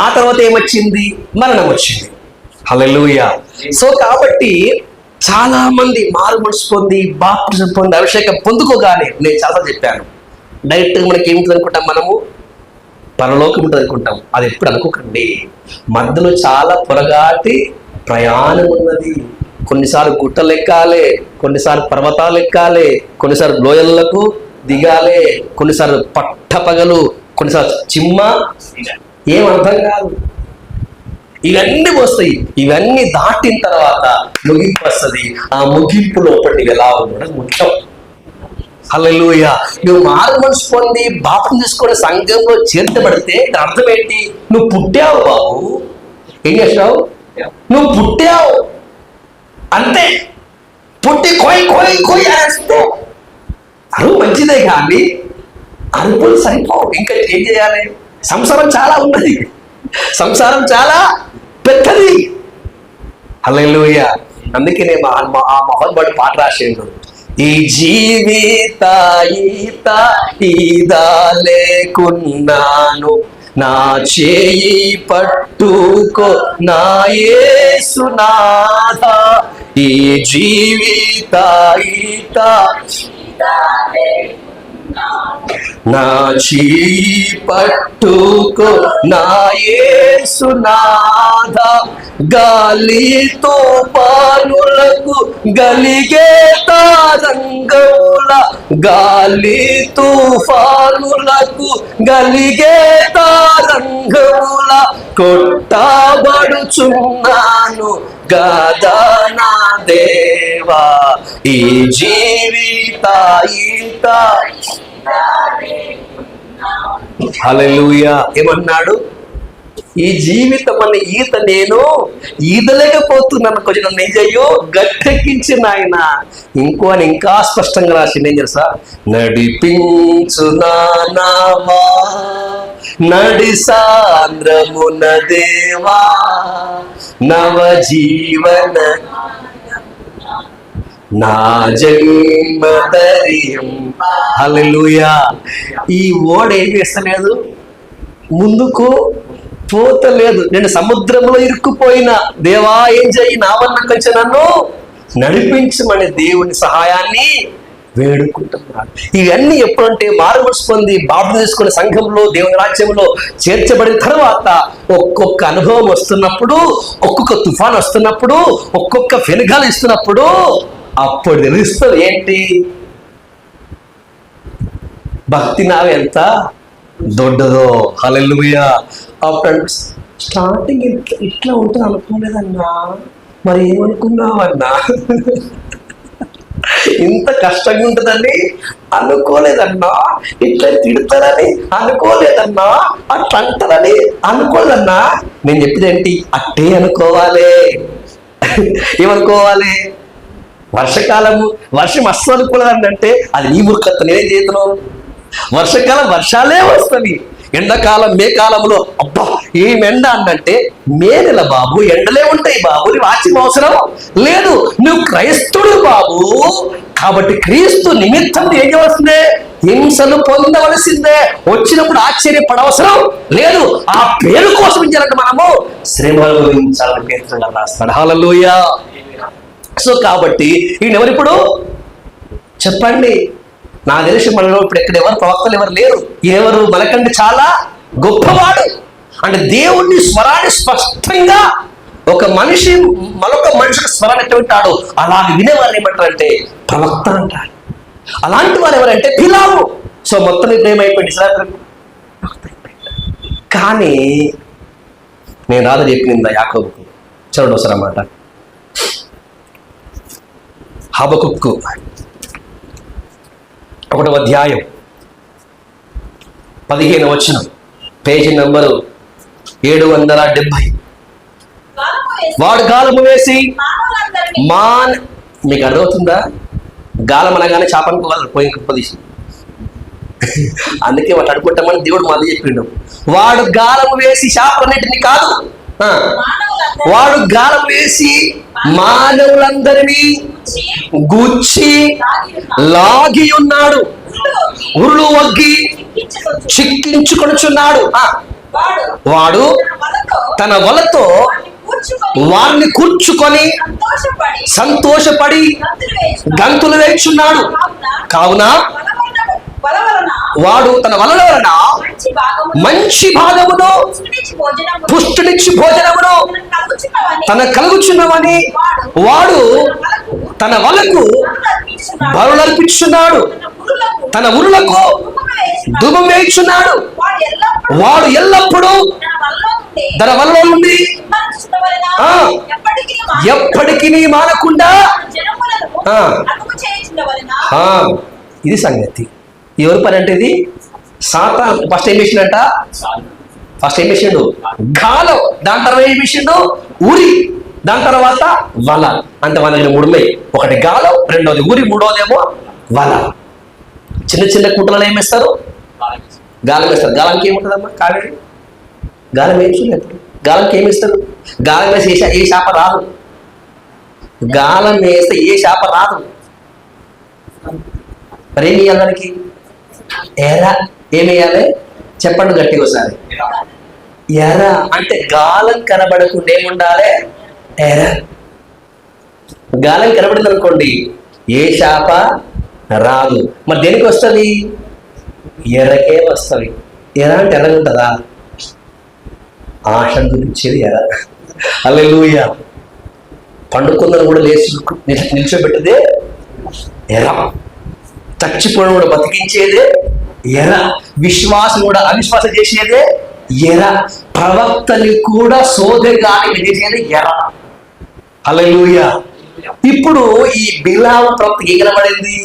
ఆ తర్వాత ఏమొచ్చింది? మరణం వచ్చింది. హల్లెలూయా. సో కాబట్టి చాలా మంది మారు మనసు పొంది, బాప్టిజం పొంది, అభిషేకం పొందుకోగానే, నేను చాలా చెప్పాను, డైరెక్ట్గా మనకి ఏమిటి అనుకుంటాం? మనము పరలోకం ఉంటుంది అనుకుంటాం. అది ఎప్పుడు అనుకోకండి. మధ్యలో చాలా పొరగాటి ప్రయాణం ఉన్నది. కొన్నిసార్లు గుట్టలు ఎక్కాలి, కొన్నిసార్లు పర్వతాలు ఎక్కాలి, కొన్నిసార్లు లోయలకు దిగాలి, కొన్నిసార్లు పట్టపగలు, కొన్నిసార్లు చిమ్మ, ఏం అర్థం కాదు. ఇవన్నీ వస్తాయి. ఇవన్నీ దాటిన తర్వాత ముగింపు వస్తుంది. ఆ ముగింపులో ఒకటి ఎలా ఉండడం ముఖ్యం. హల్లెలూయా. నువ్వు మారు మనసు పొంది బాప్తిసం తీసుకొని సంఘంలో చేర్చబడితే దాని అర్థం ఏంటి? నువ్వు పుట్టావు బాబు. ఏం చేసావు? నువ్వు పుట్టావు అంతే. పుట్టి కోయి కోయి కోయి అరేస్తే అరువు మంచిదే, కానీ అరుపులు సరిపోవు. ఇంకా ఏం చేయాలి? సంసారం చాలా ఉన్నది, సంసారం చాలా పెద్దది. హల్లెలూయా. అందుకే నేను ఆ మహోన్నుడు పాట రాసిండు. ఈ జీవిత ఈత ఈదా లేకున్నాను, నా చేయి పట్టుకో నా యేసునాథా. ఈ జీవిత ఈత నా చేయి పట్టుకో నా యేసునాథా. గాలితో పానులకు గలిగే తారంగముల, గాలి తుఫానులకు గలిగే తారంగముల కొట్టబడుచున్నాను గదా నా దేవా. ఈ జీవిత ఈత. హల్లెలూయా. ఏమన్నాడు? ఈ జీవితం అనే ఈత నేను ఈదలేకపోతున్నాను, కొంచెం నన్ను ఏం చెయ్యో గట్టెక్కించి నాయన. అని ఇంకా స్పష్టంగా రాసింది. ఏం తెలుసా? నడిపించు నావా నడి సాంద్రమున దేవా, నవ జీవన నా జన్మధర్యం. హల్లెలూయా. ఈ ఓడ ఏం చేస్తలేదు, ముందుకు పోతలేదు. నేను సముద్రంలో ఇరుక్కుపోయిన దేవా ఏం చెయ్యి, నావన్న కొంచెం నన్ను నడిపించమని దేవుని సహాయాన్ని వేడుకుంటున్నాడు. ఇవన్నీ ఎప్పుడంటే మారు మనసు పొంది బాప్తిసం తీసుకునే సంఘంలో దేవుని రాజ్యంలో చేర్చబడిన తర్వాత ఒక్కొక్క అనుభవం వస్తున్నప్పుడు, ఒక్కొక్క తుఫాన్ వస్తున్నప్పుడు, ఒక్కొక్క వెనుగాలు ఇస్తున్నప్పుడు అప్పుడు తెలుస్తుంది ఏంటి భక్తి నావి ఎంత దొడ్డదో. హల్లెలూయా. అప్పుడు స్టార్టింగ్ ఇట్లా ఉంటుంది అనుకోలేదన్నా, మరి ఏమనుకున్నావన్నా? ఇంత కష్టంగా ఉంటుందని అనుకోలేదన్నా, ఇట్లా తిడతారని అనుకోలేదన్నా, అట్లా అంటారని అనుకోలేదన్నా. నేను చెప్పేది ఏంటి? అట్టే అనుకోవాలి. ఏమనుకోవాలి? వర్షకాలము వర్షం అస్సలు అనుకోలేదండి అంటే అది నీ మూర్ఖత్వం. నేనేం చేస్తున్నావు? వర్షకాలం వర్షాలే వస్తుంది, ఎండాకాలం మే కాలంలో అబ్బా ఏం ఎండ అంటే మే నెల బాబు, ఎండలే ఉంటాయి బాబు, నువ్వు ఆశ్చర్యం అవసరం లేదు. నువ్వు క్రైస్తుడు బాబు, కాబట్టి క్రీస్తు నిమిత్తం ఏం చేయవలసిందే? హింసలు పొందవలసిందే. వచ్చినప్పుడు ఆశ్చర్యపడవసరం లేదు. ఆ పేరు కోసం ఇచ్చారంటే మనము శ్రమలు అనుభవించాలని పేరు రాస్తాడు. హల్లెలూయా. సో కాబట్టి ఈయన ఎవరిప్పుడు చెప్పండి? నా తెలిసి మనలో ఇప్పుడు ఎక్కడ ఎవరు ప్రవక్తలు ఎవరు లేరు. ఎవరు మనకంటే చాలా గొప్పవాడు. అంటే దేవుణ్ణి స్వరాన్ని స్పష్టంగా ఒక మనిషి మరొక మనిషికి స్వరాన్ని ఎట్లా వింటాడు అలా వినేవారిని ఏమంటారంటే ప్రవక్త అంటారు. అలాంటి వారు ఎవరంటే పిలావు. సో మొత్తం ఇప్పుడు ఏమైపోయింది? కానీ నేను రాధ చెప్పిందా యాకోబుకు, చూడండి ఒకసారి అన్నమాట. హబకుక్కు 1వ అధ్యాయం 15వ వచనం, పేజీ నంబరు 770. వాడు గాలము వేసి మీకు అర్థమవుతుందా? గాలం అనగానే చేపనుకో పోయి కుప్పదీసి, అందుకే వాటి అడుకుంటామని దేవుడు మాది చెప్పిండు. వాడు గాలం వేసి చేపలన్నిటిని కాదు, వాడు గాలం వేసి మానవులందరినీ గుచ్చి లాగి ఉన్నాడు, ఉరులు వగ్గి చిక్కించుకొనుచున్నాడు. వాడు తన వలతో వారిని కూర్చుకొని సంతోషపడి గంతులు వేచున్నాడు. కావున వాడు తన వలన వలన మంచి భాగమును పుష్టినిచ్చి భోజనమును తన కలుగుచున్నవని వాడు తన వలకు బరులర్పించున్నాడు, తన ఉరులకు ధూపం వేయుచున్నాడు. వాడు ఎల్లప్పుడూ తన వలలో నుండి ఎప్పటికీ మానకుండా ఇది సంగతి. ఎవరి పని అంటే ఇది? సాతాను. ఫస్ట్ ఏం చేసిండు? గాలం. దాని తర్వాత ఏం చేసిండు? ఊరి. దాని తర్వాత వల. అంటే మన దగ్గర 3 ఉన్నాయి. ఒకటి గాలం, రెండోది ఊరి, మూడోదేమో వల. చిన్న చిన్న కుంటలలో ఏమేస్తారు? గాలం వేస్తారు. గాలానికి ఏముంటుందమ్మా? కావేరి గాలం వేయలేదు. గాలంకి ఏమిస్తారు? గాలం వేసి ఏ శాప రాదు. గాలం వేస్తే ఏ శాప రాదు. మరేం వేయాలి దానికి? ఎర. ఏమేయాలి చెప్పండి గట్టిగా ఒకసారి. ఎర అంటే గాలం కనబడకుండా ఏముండాలి? ఎర. గాలం కనబడింది అనుకోండి ఏ శాప రాదు. మరి దేనికి వస్తుంది? ఎర్రకే వస్తుంది. ఎర అంటే ఎర్రగా ఉంటుందా? ఆశ గురించేది ఎర. హల్లెలూయా. పండుకుందని కూడా లేచి నిల్చోబెట్టేదే ఎర. చచ్చిపోవడం కూడా బతికించేదే ఎర. విశ్వాసం కూడా అవిశ్వాసం చేసేదే ఎర. ప్రవక్తని కూడా సోదరిగానికి చేసేది ఎర. హల్లెలూయా. ఇప్పుడు ఈ బిలాము ప్రవక్తకి ఏం కనబడింది?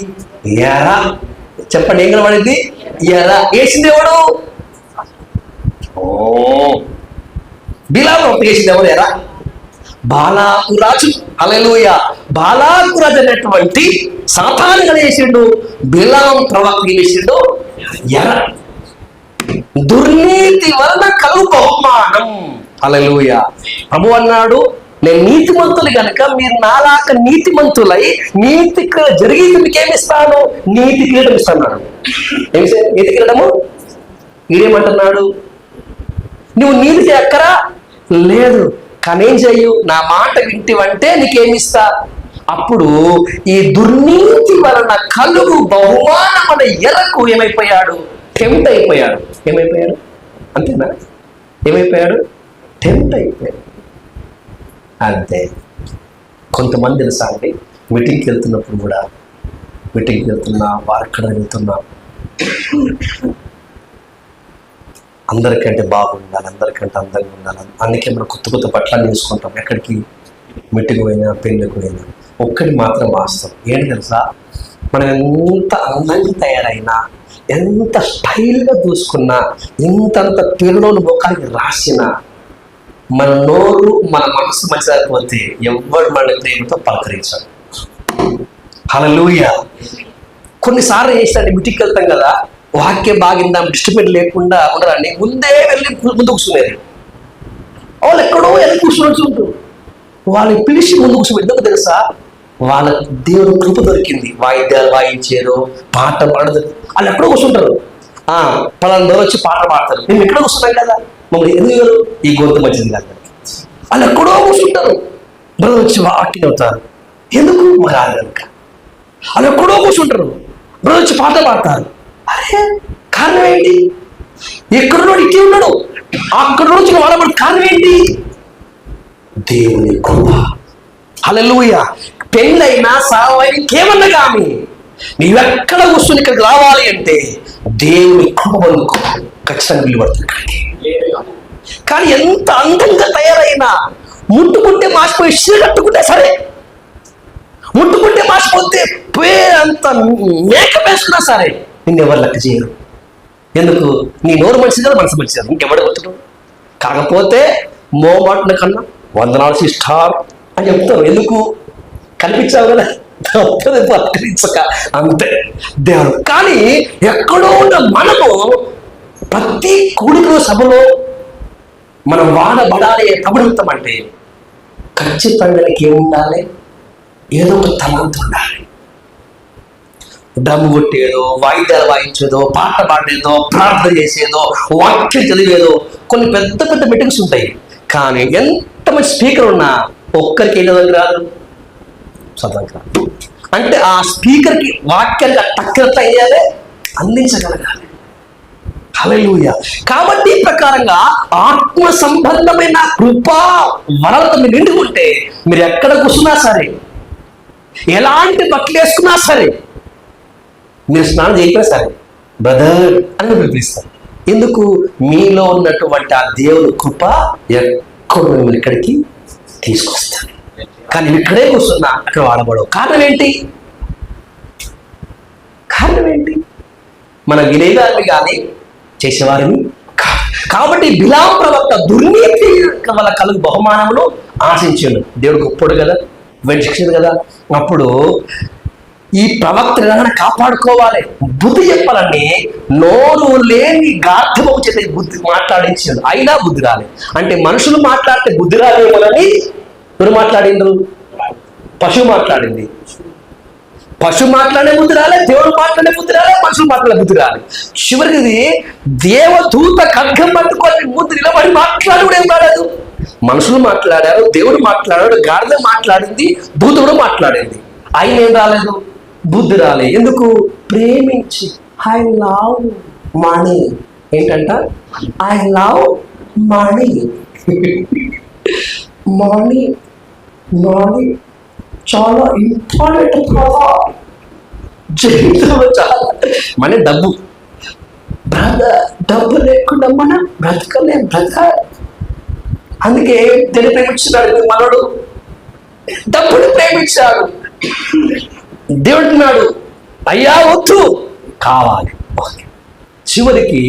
ఎర. చెప్పండి ఏం కనబడింది? ఎర. వేసింది ఎవడు? బిలాము ప్రవక్త వేసింది ఎవరు? ఎర. బాలాకు రాజు. హల్లెలూయా. బాలాకు రాజు అనేటువంటి సాతానుగా వేసిండు. బిలాము ప్రవక్త వేసిండు ఎర. దుర్నీతి వలన కలుగు బహుమానం. హల్లెలూయా. ప్రభు అన్నాడు, నేను నీతిమంతులు కనుక మీరు నాలాక నీతిమంతులై నీతి జరిగేది మీకు ఏమిస్తాను? నీతి కిరీటం ఇస్తున్నాడు. నీతి కిరీటము. వీడేమంటున్నాడు? నువ్వు నీతి చేయక్కరా లేదు, కానీ ఏం చెయ్యు, నా మాట వింటివంటే నీకేమిస్తా. అప్పుడు ఈ దుర్నీతి వలన కలుగు బహుమానమైన ఎరకు ఏమైపోయాడు? టెంప్ట్ అయిపోయాడు. ఏమైపోయాడు? అంతేనా? ఏమైపోయాడు? టెంప్ట్ అయిపోయాడు. అంతే. కొంతమంది తెలుసా అండి, మీటింగ్కి వెళ్తున్నప్పుడు కూడా, మీటింగ్కి వెళ్తున్నా, వారక్కడ వెళ్తున్నా, అందరికంటే బాగుండాలి, అందరికంటే అందంగా ఉండాలి. అందుకే మనం కొత్త కొత్త బట్టలు వేసుకుంటాం. ఎక్కడికి మీటింగ్ పోయినా, పెళ్ళికి పోయినా. ఒక్కటి మాత్రం వాస్తవం ఏంటి తెలుసా? మనం ఎంత అందంగా తయారైనా, ఎంత స్టైల్గా చూసుకున్నా, ఇంతంత పిల్లలు ముఖానికి రాసినా, మన నోరు మన మనసు మంచిదైపోతే ఎవ్వరు మన ప్రేమతో పలకరించాడు. హల్లెలూయా. కొన్నిసార్లు చేస్తాండి, మీటింగ్కి వెళ్తాం కదా, వాక్యం బాగిందాం డిస్టర్బెన్స్ లేకుండా ఉండరండి, ముందే వెళ్ళి ముందు కూర్చునేది. వాళ్ళు ఎక్కడో వెళ్ళి కూర్చుంటారు. వాళ్ళని పిలిచి ముందు కూర్చోబెట్టి ఎందుకు తెలుసా? వాళ్ళ దేవుడు కృప దొరికింది. వాయిద్యాలు వాయించేదో, పాట పాడదు. వాళ్ళు ఎక్కడో కూర్చుంటారు. పలానా రోజు వచ్చి పాట పాడతారు. మేము ఎక్కడ కూర్చున్నాం కదా, మమ్మల్ని ఎందుకు ఈ గొంతు మంచిది కాదు. వాళ్ళు ఎక్కడో కూర్చుంటారు. బ్రదర్ వచ్చి వాక్యం అవుతారు. ఎందుకు? మరి కనుక వాళ్ళు ఎక్కడో కూర్చుంటారు. బ్రదర్ వచ్చి పాట పాడతారు. అరే కారణం ఏంటి? ఎక్కడున్నాడు? ఇట్టే ఉన్నాడు. అక్కడ నుంచి వాడబడి కారణం ఏంటి? దేవుని కృప. హల్లెలూయా. పెళ్ళైనా సావైనా కేవలం కానీ నీవెక్కడ కూర్చుని ఇక్కడికి రావాలి అంటే దేవుని కృప పొందుకో, ఖచ్చితంగా నిలబడుతుంది. కానీ ఎంత అందంగా తయారైనా, ముట్టుకుంటే మాసిపోయి చీర కట్టుకుంటే సరే, ముట్టుకుంటే మాసిపోతే అంత మేకప్ వేసుకున్నా సరే నిన్నెవరు లెక్క చేయరు. ఎందుకు? నీ నోరు మంచిది కదా, మనసు మంచిది కదా, ఇంకెవడ వచ్చడం. కాకపోతే మోమాటల కన్నా వందనాలు సిస్టార్ అని చెప్తారు. ఎందుకు? కనిపించావు కదా, పలకరించక అంతే దేవుడు. కానీ ఎక్కడో ఉన్న మనము ప్రతి కూడికలో సభలో మనం వాడబడాలి. ప్రబడుతామంటే ఖచ్చితంగా ఏముండాలి? ఏదో ఒక తలంత ఉండాలి. డమ్ము కొట్టేదో, వాయిద్యాలు వాయించేదో, పాట పాడేదో, ప్రార్థన చేసేదో, వాక్యం చదివేదో, కొన్ని పెద్ద పెద్ద మీటింగ్స్ ఉంటాయి. కానీ ఎంతమంది స్పీకర్ ఉన్నా ఒక్కరికి ఏదో రాదు, చదవక. అంటే ఆ స్పీకర్కి వాక్యాన్ని టక్కరట్లా అయ్యాలి, అందించగలగాలి. హల్లెలూయా. కాబట్టి ఈ ప్రకారంగా ఆత్మ సంబంధమైన కృపా వరాలతో మీరు నిండుకుంటే మీరు ఎక్కడ కూర్చున్నా సరే, ఎలాంటి బట్టలు వేసుకున్నా సరే, మీరు స్నానం చేయకపోయినా సరే బ్రదర్ అని పిలిపిస్తారు. ఎందుకు? మీలో ఉన్నటువంటి ఆ దేవుని కృప ఎక్కడ మిమ్మల్ని ఇక్కడికి తీసుకొస్తారు. కానీ ఇక్కడే కూర్చున్నా అక్కడ వాడబడవు. కారణం ఏంటి? కారణం ఏంటి? మనం వినేవారిని కానీ చేసేవారిని కాబట్టి బిలాం ప్రవక్త దుర్నీతి వల్ల కలుగు బహుమానములు ఆశించాడు. దేవుడు గొప్పడు కదా, వెంటక్షింది కదా. అప్పుడు ఈ ప్రవక్త కాపాడుకోవాలి, బుద్ధి చెప్పాలని నోరు లేని గార్ధము చేత బుద్ధి మాట్లాడించాడు. అయినా బుద్ధి రాలేదు. అంటే మనుషులు మాట్లాడితే బుద్ధి రాలేమోనని ఎవరు మాట్లాడిండ్రు? పశువు మాట్లాడింది. పశువు మాట్లాడే బుద్ధి రాలే, దేవుడు మాట్లాడే బుద్ధి రాలే, మనుషులు మాట్లాడే బుద్ధి రాలే. చివరికి దేవదూత ఖడ్గం పట్టుకొని ముందు నిలబడి మాట్లాడు ఏం రాలేదు. మనుషులు మాట్లాడారు, దేవుడు మాట్లాడాడు, గాడిద మాట్లాడింది, దూతుడు మాట్లాడింది. ఆయన ఏం రాలేదు, బుద్ధి రాలే. ఎందుకు? ప్రేమించి ఐ లవ్ మనీ. ఏంటంట? I love money. Money money చాలా ఇంపార్టెంట్ కదా జీవితంలో. చాలా మన డబ్బు డబ్బు లేకుండా మనం బ్రతకలేం. అందుకే దేని ప్రేమించున్నాడు మనోడు? డబ్బుని ప్రేమించాడు. దేవుడున్నాడు అయ్యా వద్దు, కావాలి. చివరికి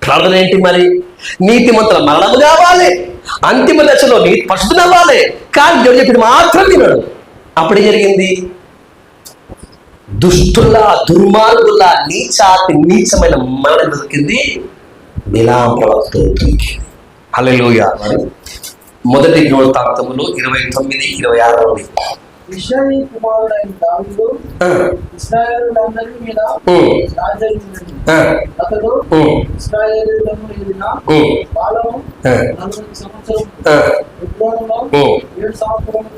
ప్రార్థన ఏంటి మరి? నీతిమంతుల మరణము కావాలి, అంతిమ దశలో నీతి పరిశుద్ధులు అవ్వాలి. కానీ దేవుడు చెప్పింది మాత్రం వినడు. అప్పుడే జరిగింది, దుష్టుల దుర్మార్గుల నీచాతి నీచమైన మరణం దొరికింది బిలాం ప్రవక్తకి. హల్లెలూయా. మొదటి దినవృత్తాంతములు 29:26. ఇశ్రాయేలు కుమారుడైన దావీదు ఇశ్రాయేలులందరి మీద రాజయ్యుండెను. అతడు ఇశ్రాయేలులను ఏలిన కాలము 40 సంవత్సరములు, హెబ్రోనులో 7 సంవత్సరములు,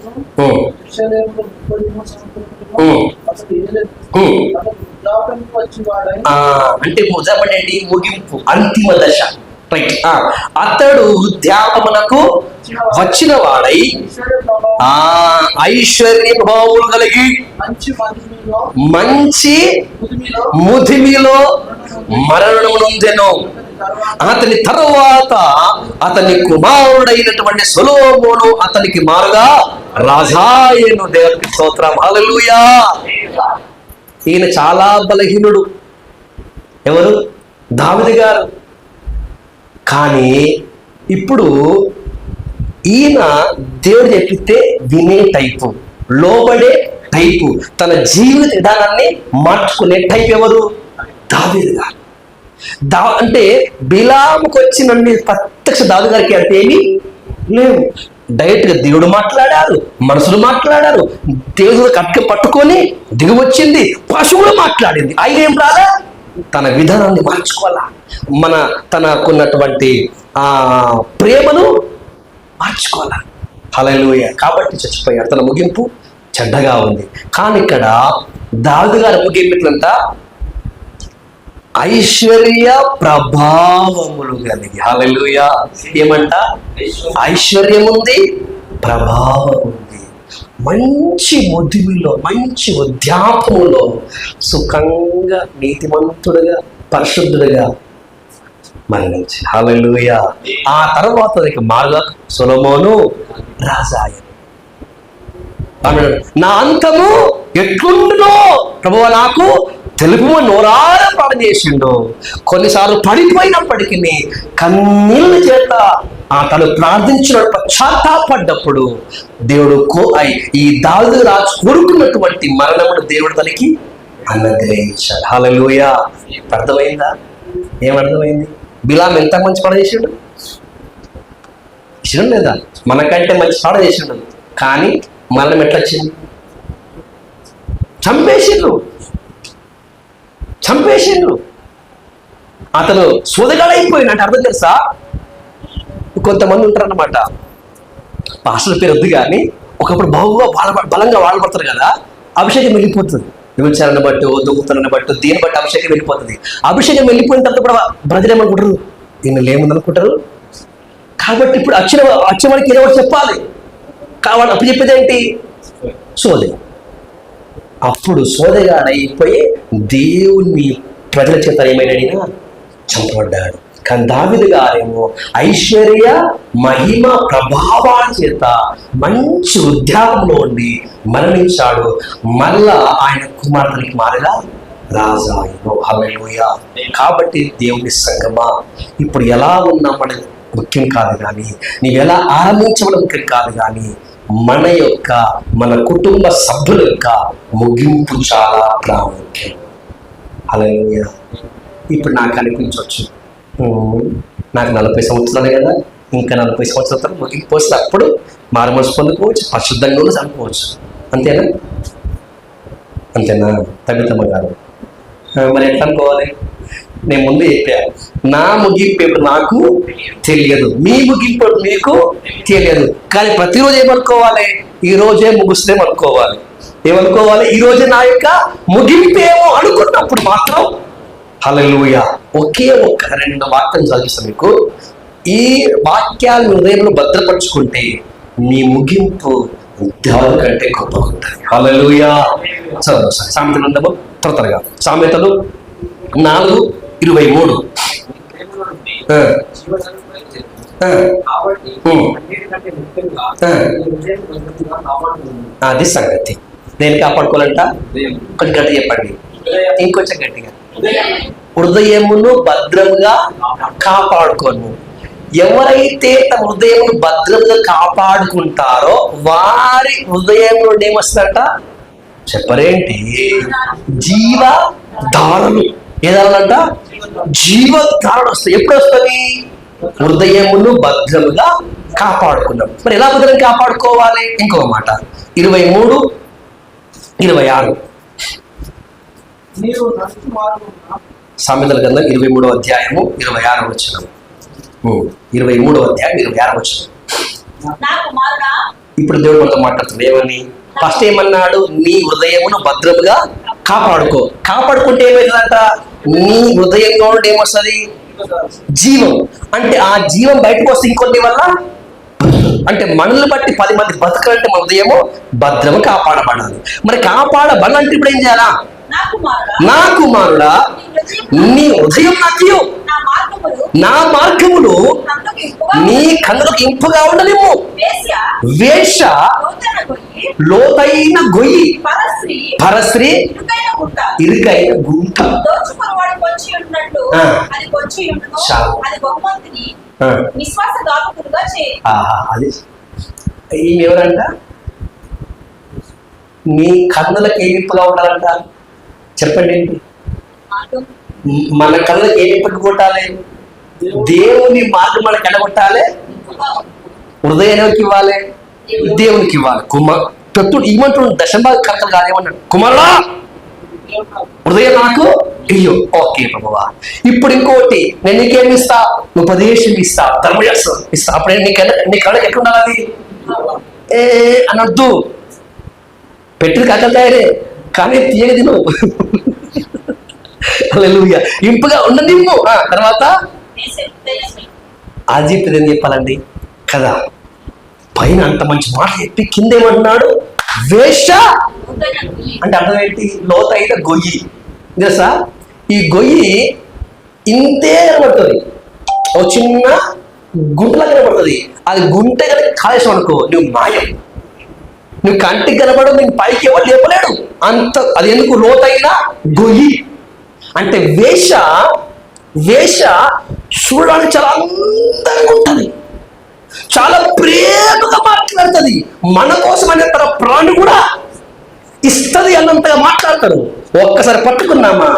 యెరూషలేములో 33 సంవత్సరములు అతడు ఏలెను. అతడు వృద్ధాప్యముకు వచ్చివాడై, అంటే ముజాబడి ముగింపు, అంతిమ దశ. అతడు వృద్ధాపమునకు వచ్చిన వాడై ఐశ్వర్య భావములు కలిగి మంచి ముదిమిలో మరణము నొందెను. అతని తరువాత అతని కుమారుడైనటువంటి సొలొమోను అతనికి మారుగా రాజాయను. దేవునికి స్తోత్రం. హల్లెలూయా. ఈయన చాలా బలహీనుడు. ఎవరు? దావీదు గారు. కానీ ఇప్పుడు ఈయన దేవుడు చెప్పితే వినే టైపు, లోబడే టైపు, తన జీవిత విధానాన్ని మార్చుకునే టైప్ ఎవరు? దావీదు గారు. అంటే బిలాముకు వచ్చిన ప్రత్యక్ష దావీదు గారికి అంటే ఏమి లేవు. డైరెక్ట్ గా దేవుడు మాట్లాడారు, మనసులు మాట్లాడారు, దేవుడు కట్క పట్టుకొని దిగి వచ్చింది, పశువులు మాట్లాడింది. ఆయన ఏం రాదా? తన విధానాన్ని మార్చుకోవాలా, తనకున్నటువంటి ప్రేమను మార్చుకోవాలా. హల్లెలూయా. కాబట్టి చచ్చిపోయాడు. తన ముగింపు చెడ్డగా ఉంది. కానీ ఇక్కడ దావీదు గారి ముగింపు ఎట్లంట? ఐశ్వర్య ప్రభావములు కలిగి. హల్లెలూయా. ఏమంట? ఐశ్వర్యం ఉంది, ప్రభావం ఉంది. మంచి ముదిమిలో, మంచి వృద్ధాపములో సుఖంగా, నీతిమంతుడుగా, పరిశుద్ధుడుగా మరణించి. హల్లెలూయా. ఆ తర్వాత మారుగా సొలొమోను రాజాయ. నా అంతము ఎట్లుండునో ప్రభువా నాకు తెలుపు నోరార ప్రార్థన చేసిండు. కొన్నిసార్లు పడిపోయినప్పటికీ కన్నీళ్ళ చేత తను ప్రార్థించిన పశ్చాత్తాపడ్డప్పుడు దేవుడు ఈ దావీదు రాజు కోరుకున్నటువంటి మరణమును దేవుడు తనకి అనుగ్రహించాడు. హల్లెలూయా. అర్థమైందా? ఏమర్థమైంది? బిలాం ఎంత మంచి పాట చేసిండు? ఇష్టం లేదా? మనకంటే మంచి పాట చేసిండు. కానీ మరణం ఎట్లా వచ్చింది? చంపేసిండ్రు. అతను సోదగాడైపోయిన అంటే అర్థం తెలుసా? కొంతమంది ఉంటారన్నమాట, పాస్టర్ పేరు వద్దు కానీ ఒకప్పుడు బహుగా బలంగా వాడబడతారు కదా, అభిషేకం వెళ్ళిపోతుంది. విచారణ బట్టు, దొంగతనాన్ని బట్టు, దేని బట్టి అభిషేకం వెళ్ళిపోతుంది. అభిషేకం వెళ్ళిపోయిన తర్వాత కూడా ప్రజలు ఏమనుకుంటారు? దీన్ని ఏముందనుకుంటారు. కాబట్టి ఇప్పుడు వచ్చేవాడికి ఏదో ఒకటి చెప్పాలి. కావాలి అప్పు చెప్పేది ఏంటి? సోదె. అప్పుడు సోదగాడైపోయి దేవుణ్ణి ప్రజల చేత ఏమైనా చంపబడ్డాడు. కానీ దావీదు గారేమో ఐశ్వర్య మహిమ ప్రభావాల చేత మంచి వృద్ధాపంలో ఉండి మరణించాడు. మళ్ళా ఆయన కుమార్తెకి మారగా రాజాయను. హల్లెలూయా. కాబట్టి దేవుని సంగమా, ఇప్పుడు ఎలా ఉన్నామని ముఖ్యం కాదు కానీ, నీవు ఎలా ఆరంభించడం ముఖ్యం కాదు కానీ, మన కుటుంబ సభ్యుల యొక్క ముగింపు చాలా ప్రాముఖ్యం. హల్లెలూయా. ఇప్పుడు నాకు అనిపించవచ్చు, నాకు 40 సంవత్సరాలు కదా, ఇంకా 40 సంవత్సరాలు ముగింపు వస్తే అప్పుడు మారుమనసు పొందుకోవచ్చు, పరిశుద్ధంగా కూడా చనిపోవచ్చు. అంతేనా? అంతేనా తగ్గుతమ్మ గారు? మరి ఎట్లా అనుకోవాలి? నేను ముందు చెప్పాను, నా ముగింపు నాకు తెలియదు, మీ ముగింపు మీకు తెలియదు. కానీ ప్రతిరోజు ఏమనుకోవాలి? ఈ రోజే ముగిస్తే అనుకోవాలి. ఏమనుకోవాలి? ఈ రోజే నా యొక్క ముగింపేమో అనుకున్నప్పుడు మాత్రం హల్లెలూయా. ఒకే ఒక్క 2 వాక్యాలు చదివిస్తాను మీకు. ఈ వాక్యాలు హృదయంలో భద్రపరుచుకుంటే మీ ముగింపు దేవుని కంటే గొప్పగా ఉంటుంది. హల్లెలూయా. చదువు సామెతలు ఉందాము త్వరగా. సామెతలు 4:23. అది సంగతి. నేను కాపాడుకోవాలంట. కొంచెం గట్టిగా చెప్పండి, ఇంకొంచెం గట్టిగా. హృదయమును భద్రంగా కాపాడుకోను. ఎవరైతే తమ హృదయమును భద్రంగా కాపాడుకుంటారో వారి హృదయం నుండి ఏమొస్తుందట చెప్పరేంటి? జీవధారలు. ఏదాలంట? జీవధారలు వస్తాయి. ఎప్పుడు వస్తుంది? హృదయమును భద్రముగా కాపాడుకున్నాం. మరి ఎలా భద్రంగా కాపాడుకోవాలి? ఇంకొక మాట 23:26. సామెతల గ్రంథం 23వ అధ్యాయము 26వ వచనం. 23వ అధ్యాయం 26వ వచనం. ఇప్పుడు దేవుడు మనతో మాట్లాడుతుంది. ఏమని? ఫస్ట్ ఏమన్నాడు? నీ హృదయమును భద్రముగా కాపాడుకో. కాపాడుకుంటే ఏమైందంట? నీ హృదయంలో ఏమొస్తుంది? జీవం. అంటే ఆ జీవం బయటకు వస్తే ఇంకొన్ని వల్ల, అంటే మనల్ని బట్టి 10 మంది బతకాలంటే మన హృదయము భద్రము కాపాడబడాలి. మరి కాపాడబడాలంటే ఇప్పుడు ఏం చేయాలా? నా కుమారుడా, నీ హృదయం నాకు, నా మార్గములు నీ కన్నులకు ఇంపుగా ఉండనివ్వు. వేష లోతైన గొయ్యి, పరశ్రీ ఇరుకైన గుంట. అది ఈమెవరంట? నీ కన్నులకు ఏ ఇంపుగా ఉండాలంట? చెప్పండి ఏంటి? మన కళ్ళకి ఏమి పట్టుకొట్టాలి? దేవుని మార్గం మనకి ఎడగొట్టాలి. హృదయానికి ఇవ్వాలి, దేవునికి ఇవ్వాలి. పెట్టుడు ఇవ్వమంటు దశంభాగ కర్తలు కాదేమన్నాడు, కుమారుడా హృదయం నాకు ఇయ్యు. ఓకే ప్రభువా. ఇప్పుడు ఇంకోటి, నేను నీకేమి ఇస్తా? ఉపదేశం ఇస్తా, ధర్మశాస్త్రం ఇస్తా. అప్పుడే నీ కళ్ళకి ఎక్కడ ఉండాలి? అది అనొద్దు. పెట్టిన కథలు తయారే కానీ తీయగది నువ్వు. హల్లెలూయా. ఇంపుగా ఉండనివ్వు. తర్వాత ఆజీప్తి ఏం చెప్పాలండి కదా? పైన అంత మంచి మాట చెప్పి కింద ఏమంటున్నాడు? వేష అంటే అర్థం ఏంటి? లోతైన గొయ్యి. తెలుసా? ఈ గొయ్యి ఇంతే కనబడుతుంది, ఒక చిన్న గుంటలా కనబడుతుంది. అది గుంట కనుక కాలేసం అనుకో, నువ్వు మాయం. నువ్వు కంటికి కనబడవు, నీకు పైకి ఎవరు లేపలేడు. అంత అది ఎందుకు? లోతైన గొయ్యి. అంటే వేష చూడడానికి చాలా అందంగా ఉంటుంది, చాలా ప్రేమగా మాట్లాడుతుంది, మన కోసం అనే తన ప్రాణి కూడా ఇస్తుంది అన్నంతగా మాట్లాడతారు. ఒక్కసారి పట్టుకున్నామా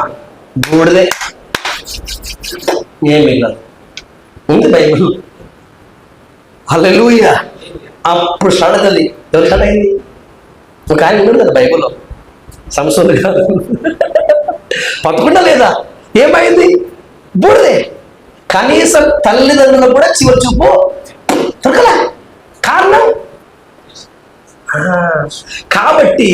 బూడిదే, ఏమి ఉంది బైబిల్. హల్లెలూయా. అప్పుడు స్టార్ట్ అవుతుంది. ఎవరు స్టార్ట్ అయింది? ఒక ఆయన ఉన్నాడు కదా బైబిల్లో, సంసోను కాదు, పట్టుకుండా లేదా? ఏమైంది? బూడిదే. కనీసం తల్లిదండ్రులకు కూడా చివరి చూపు దొరకలే. కారణం కాబట్టి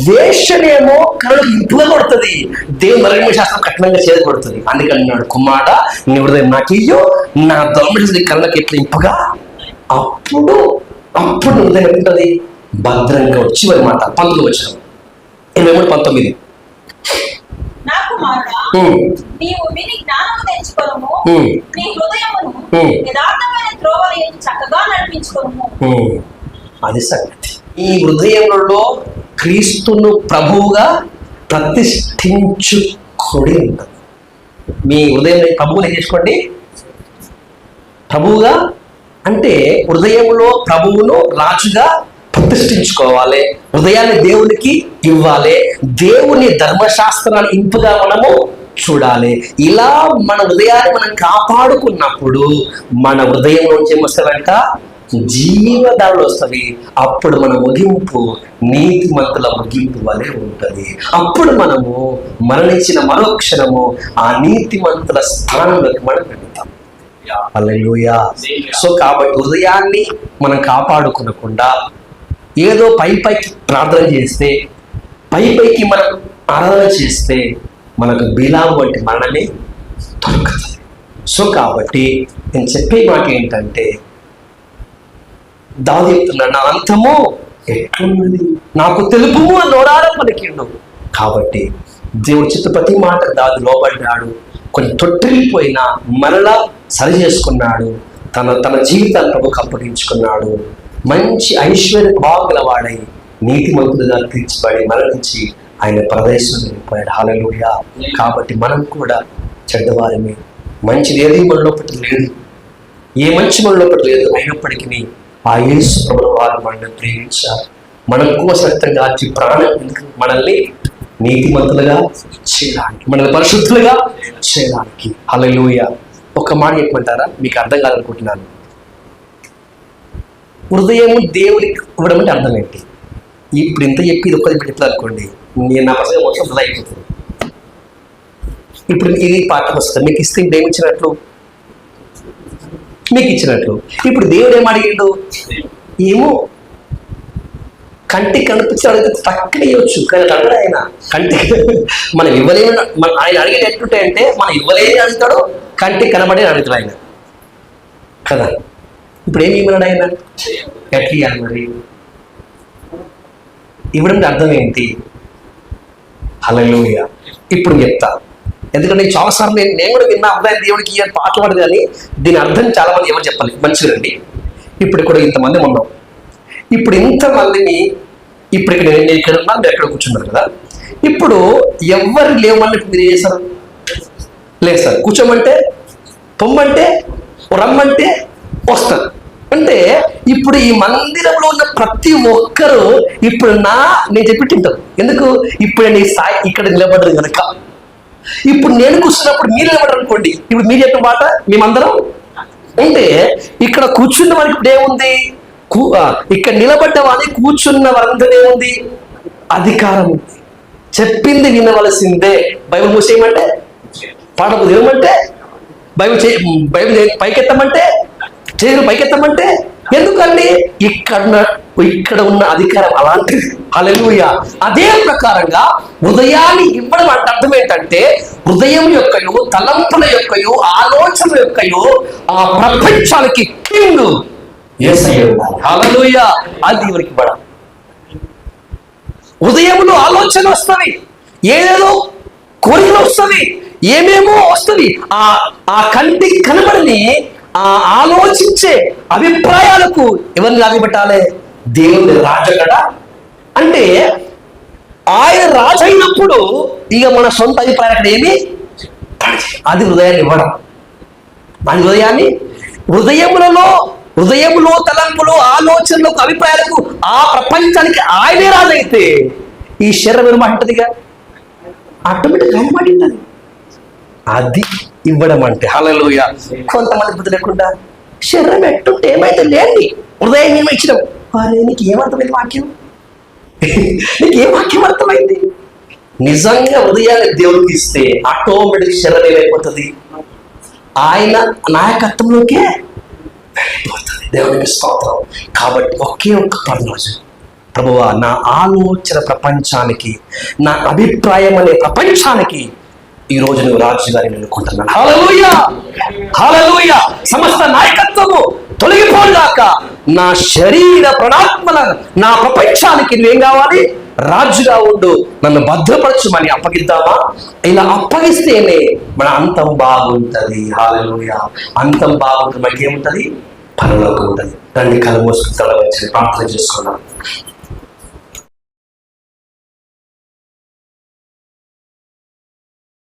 వేషనేమో కళ్ళకు ఇంపుగా కొడుతుంది, దేవుని ధర్మశాస్త్రం కఠినంగా చేయకూడుతుంది. అందుకని అన్నాడు, కుమారుడా నీ హృదయం నాకు ఇయ్యు, నా ధర్మశాస్త్రం కళ్ళకి ఎట్లా ఇంపుగా. అప్పుడు హృదయం ఉంటుంది భద్రంగా. చివరి మాట 19 వచ్చిన 23:19. నీవు విని జ్ఞానము తెచ్చుకొనుము, నీ హృదయమును యథార్థమైన త్రోవల యందు చక్కగా నడిపించుకొనుము. అది సంగతి. ఈ హృదయంలో క్రీస్తును ప్రభువుగా ప్రతిష్ఠించుకొని ఉంటుంది. మీ హృదయం ప్రభువుని ఏం చేసుకోండి, ప్రభువుగా అంటే హృదయంలో ప్రభువును రాజుగా ప్రతిష్ఠించుకోవాలి. హృదయాన్ని దేవునికి ఇవ్వాలి. దేవుని ధర్మశాస్త్రాన్ని ఇంపుగా మనము చూడాలి. ఇలా మన హృదయాన్ని మనం కాపాడుకున్నప్పుడు మన హృదయం నుంచి ఏమొస్తాయంట, జీవధారలు వస్తుంది. అప్పుడు మన ముగింపు నీతిమంతుల ముగింపు వలె ఉంటుంది. అప్పుడు మనము మరణించిన మరో క్షణము ఆ నీతిమంతుల స్థానంలోకి మనం వెళ్తాం. హల్లెలూయా. సో కాబట్టి హృదయాన్ని మనం కాపాడుకోకుండా ఏదో పైకి ప్రార్థన చేస్తే, పైకి మనం ఆరాధన చేస్తే మనకు బిలాము వంటి మరణమే దొరుకుతుంది. సో కాబట్టి నేను చెప్పే మాట ఏంటంటే, దావీదు చెప్తున్నాడు, నా అంతము ఎట్లున్నది నాకు తెలుపుము అని నోరారా పలికిండు. కాబట్టి దేవుడు చిత్త ప్రతి మాట దావీదు లోబడ్డాడు. కొంచెం తొట్టిల్లిపోయినా మరలా సరి చేసుకున్నాడు. తన జీవితాన్ని ప్రభువుకు అప్పగించుకున్నాడు. మంచి ఐశ్వర్య బాగులవాడై నీతిమంతుడుగా తీర్చిబడి మరణించి ఆయన ప్రదేశం వెళ్ళిపోయాడు. హల్లెలూయా. కాబట్టి మనం కూడా చెడ్డవారమే. మంచిది ఏది మనలో పట్ల లేదు, ఏ మంచి మనలో పట్ల లేదు. అయినప్పటికీ ఆ యేసు ప్రభువు వారు మనల్ని ప్రేమించారు. మనం కోసం రక్తం గార్చి ప్రాణం మనల్ని నీతిమంతులుగా చేయడానికి, మనల్ని పరిశుద్ధులుగా చేయడానికి. హల్లెలూయా. ఒక మాట చెప్పమంటారా, మీకు అర్థం కాదనుకుంటున్నాను. హృదయము దేవుడికి ఇవ్వడం అంటే అర్థం ఏంటి? ఇప్పుడు ఇంత చెప్పి ఇది ఒక్కది చెప్తాను అనుకోండి, నేను నా ప్రసంగం మొత్తం వృధా అయిపోతుంది. ఇప్పుడు ఇది పాఠం వస్తుంది, మీకు ఇస్తే ఇప్పుడు ఏమిచ్చినట్లు, మీకు ఇచ్చినట్లు. ఇప్పుడు దేవుడు ఏం అడిగిండు? ఏమో కంటికి కనిపించి అడిగితే పక్కన ఇవ్వచ్చు, కానీ అడగడు ఆయన. కంటికి మనం ఇవ్వలేము. ఆయన అడిగేది ఎట్టుంటాయి అంటే, మనం ఇవ్వలేని అడుగుతాడు, కంటికి కనబడి అడుగుతాడు ఆయన కదా. ఇప్పుడు ఏమి ఇవ్వనాడు ఆయన? ఎట్లా ఇవ్వాలి మరి? ఇవ్వడం అర్థం ఏంటి? హల్లెలూయా. ఇప్పుడు చెప్తా, ఎందుకంటే చాలాసార్లు నేను కూడా విన్నా, అబ్బాయి దేవుడికి ఇవ్వాలి పాటలు పాడు, కానీ దీని అర్థం చాలా మంది ఎవరు చెప్పాలి. మంచిదండి. ఇప్పుడు కూడా ఇంతమంది ఉన్నాం. ఇప్పుడు ఇంతమందిని ఇప్పుడు ఇక్కడ నేను ఇక్కడ ఉన్నా, మీరు ఎక్కడ కూర్చున్నారు కదా. ఇప్పుడు ఎవరు లేవమని మీరు చేశారు? లేదు సార్. కూర్చోమంటే, పొమ్మంటే, రమ్మంటే వస్తారు. అంటే ఇప్పుడు ఈ మందిరంలో ఉన్న ప్రతి ఒక్కరూ ఇప్పుడు నేను చెప్పి తింటారు. ఎందుకు? ఇప్పుడు నీ స్థాయి ఇక్కడ నిలబడరు కనుక. ఇప్పుడు నేను కూర్చున్నప్పుడు మీరు నిలబడరు అనుకోండి, ఇప్పుడు మీరు చెప్పిన మాట మేమందరం అంటే ఇక్కడ కూర్చున్న వారికి ఇప్పుడు ఏముంది? ఇక్కడ నిలబడ్డ వారికి కూర్చున్న వారందరూ ఏముంది? అధికారం ఉంది. చెప్పింది వినవలసిందే. బైబిల్ మూసేయమంటే, పాఠము వినమంటే, బైబిల్ పైకెత్తమంటే, చేతులు పైకెత్తమంటే. ఎందుకండి? ఇక్కడ ఉన్న అధికారం అలాంటిది. హల్లెలూయా. అదే ప్రకారంగా హృదయాన్ని ఇవ్వడం అంటే అర్థం ఏంటంటే, హృదయం యొక్కయో, తలంపుల యొక్కయో, ఆలోచనల యొక్కయో ఆ ప్రపంచానికి కింగ్ యేసయ్య. హల్లెలూయా. అది ఎవరికి ఇవ్వడం. హృదయంలో ఆలోచన వస్తుంది, ఏదేదో కోరికలు వస్తుంది, ఏమేమో వస్తుంది. ఆ కంటికి కనబడని ఆ ఆలోచించే అభిప్రాయాలకు ఎవరిని లాగిపెట్టాలి? దేవుని రాజు కదా. అంటే ఆయన రాజు అయినప్పుడు ఇక మన సొంత అభిప్రాయాలు అక్కడ ఏమి, అది హృదయాన్ని ఇవ్వడం. మన హృదయములో తలంపులు, ఆలోచనలకు, అభిప్రాయాలకు, ఆ ప్రపంచానికి ఆయనే రాజైతే ఈ శరీరం ఏమంటదిగా ఆటోమేటిక్గా ఆయన మాట ఉంటుంది. అది ఇవ్వడం అంటే. హల్లెలూయా. కొంతమంది బుద్ధి లేకుండా శరీరం ఎట్టుంటే ఏమైతే లేండి, హృదయం ఏమో ఇచ్చినాం. అరే నీకు ఏమర్థమైంది వాక్యం? నీకు ఏ వాక్యం అర్థమైంది? నిజంగా హృదయాన్ని దేవుడికి ఇస్తే ఆటోమేటిక్ శరీరం ఏమైపోతుంది? ఆయన నాయకత్వంలోకే వెళ్ళిపోతుంది. దేవునికి స్తోత్రం. కాబట్టి ఒకే ఒక్క పరలోచన, ప్రభువా నా ఆలోచన ప్రపంచానికి, నా అభిప్రాయం అనే ప్రపంచానికి ఈ రోజు నువ్వు రాజుగారి ఎన్నుకుంటున్నాను. హల్లెలూయా. హల్లెలూయా. సమస్త నాయకత్వము తొలగిపోయాక నా శరీర ప్రణాత్మల, నా ప్రపంచానికి నువ్వేం కావాలి? రాజుగా ఉండు, నన్ను భద్రపరచుమని అప్పగిద్దామా? ఇలా అప్పగిస్తేనే మన అంతం బాగుంటది. హల్లెలూయా. అంతం బాగుంటుంది. మనకేముంటది? పరలోకం ఉంటుంది. రండి కళ్ళు మూసుకుని తల వచ్చి ప్రార్థన చేసుకున్నాం.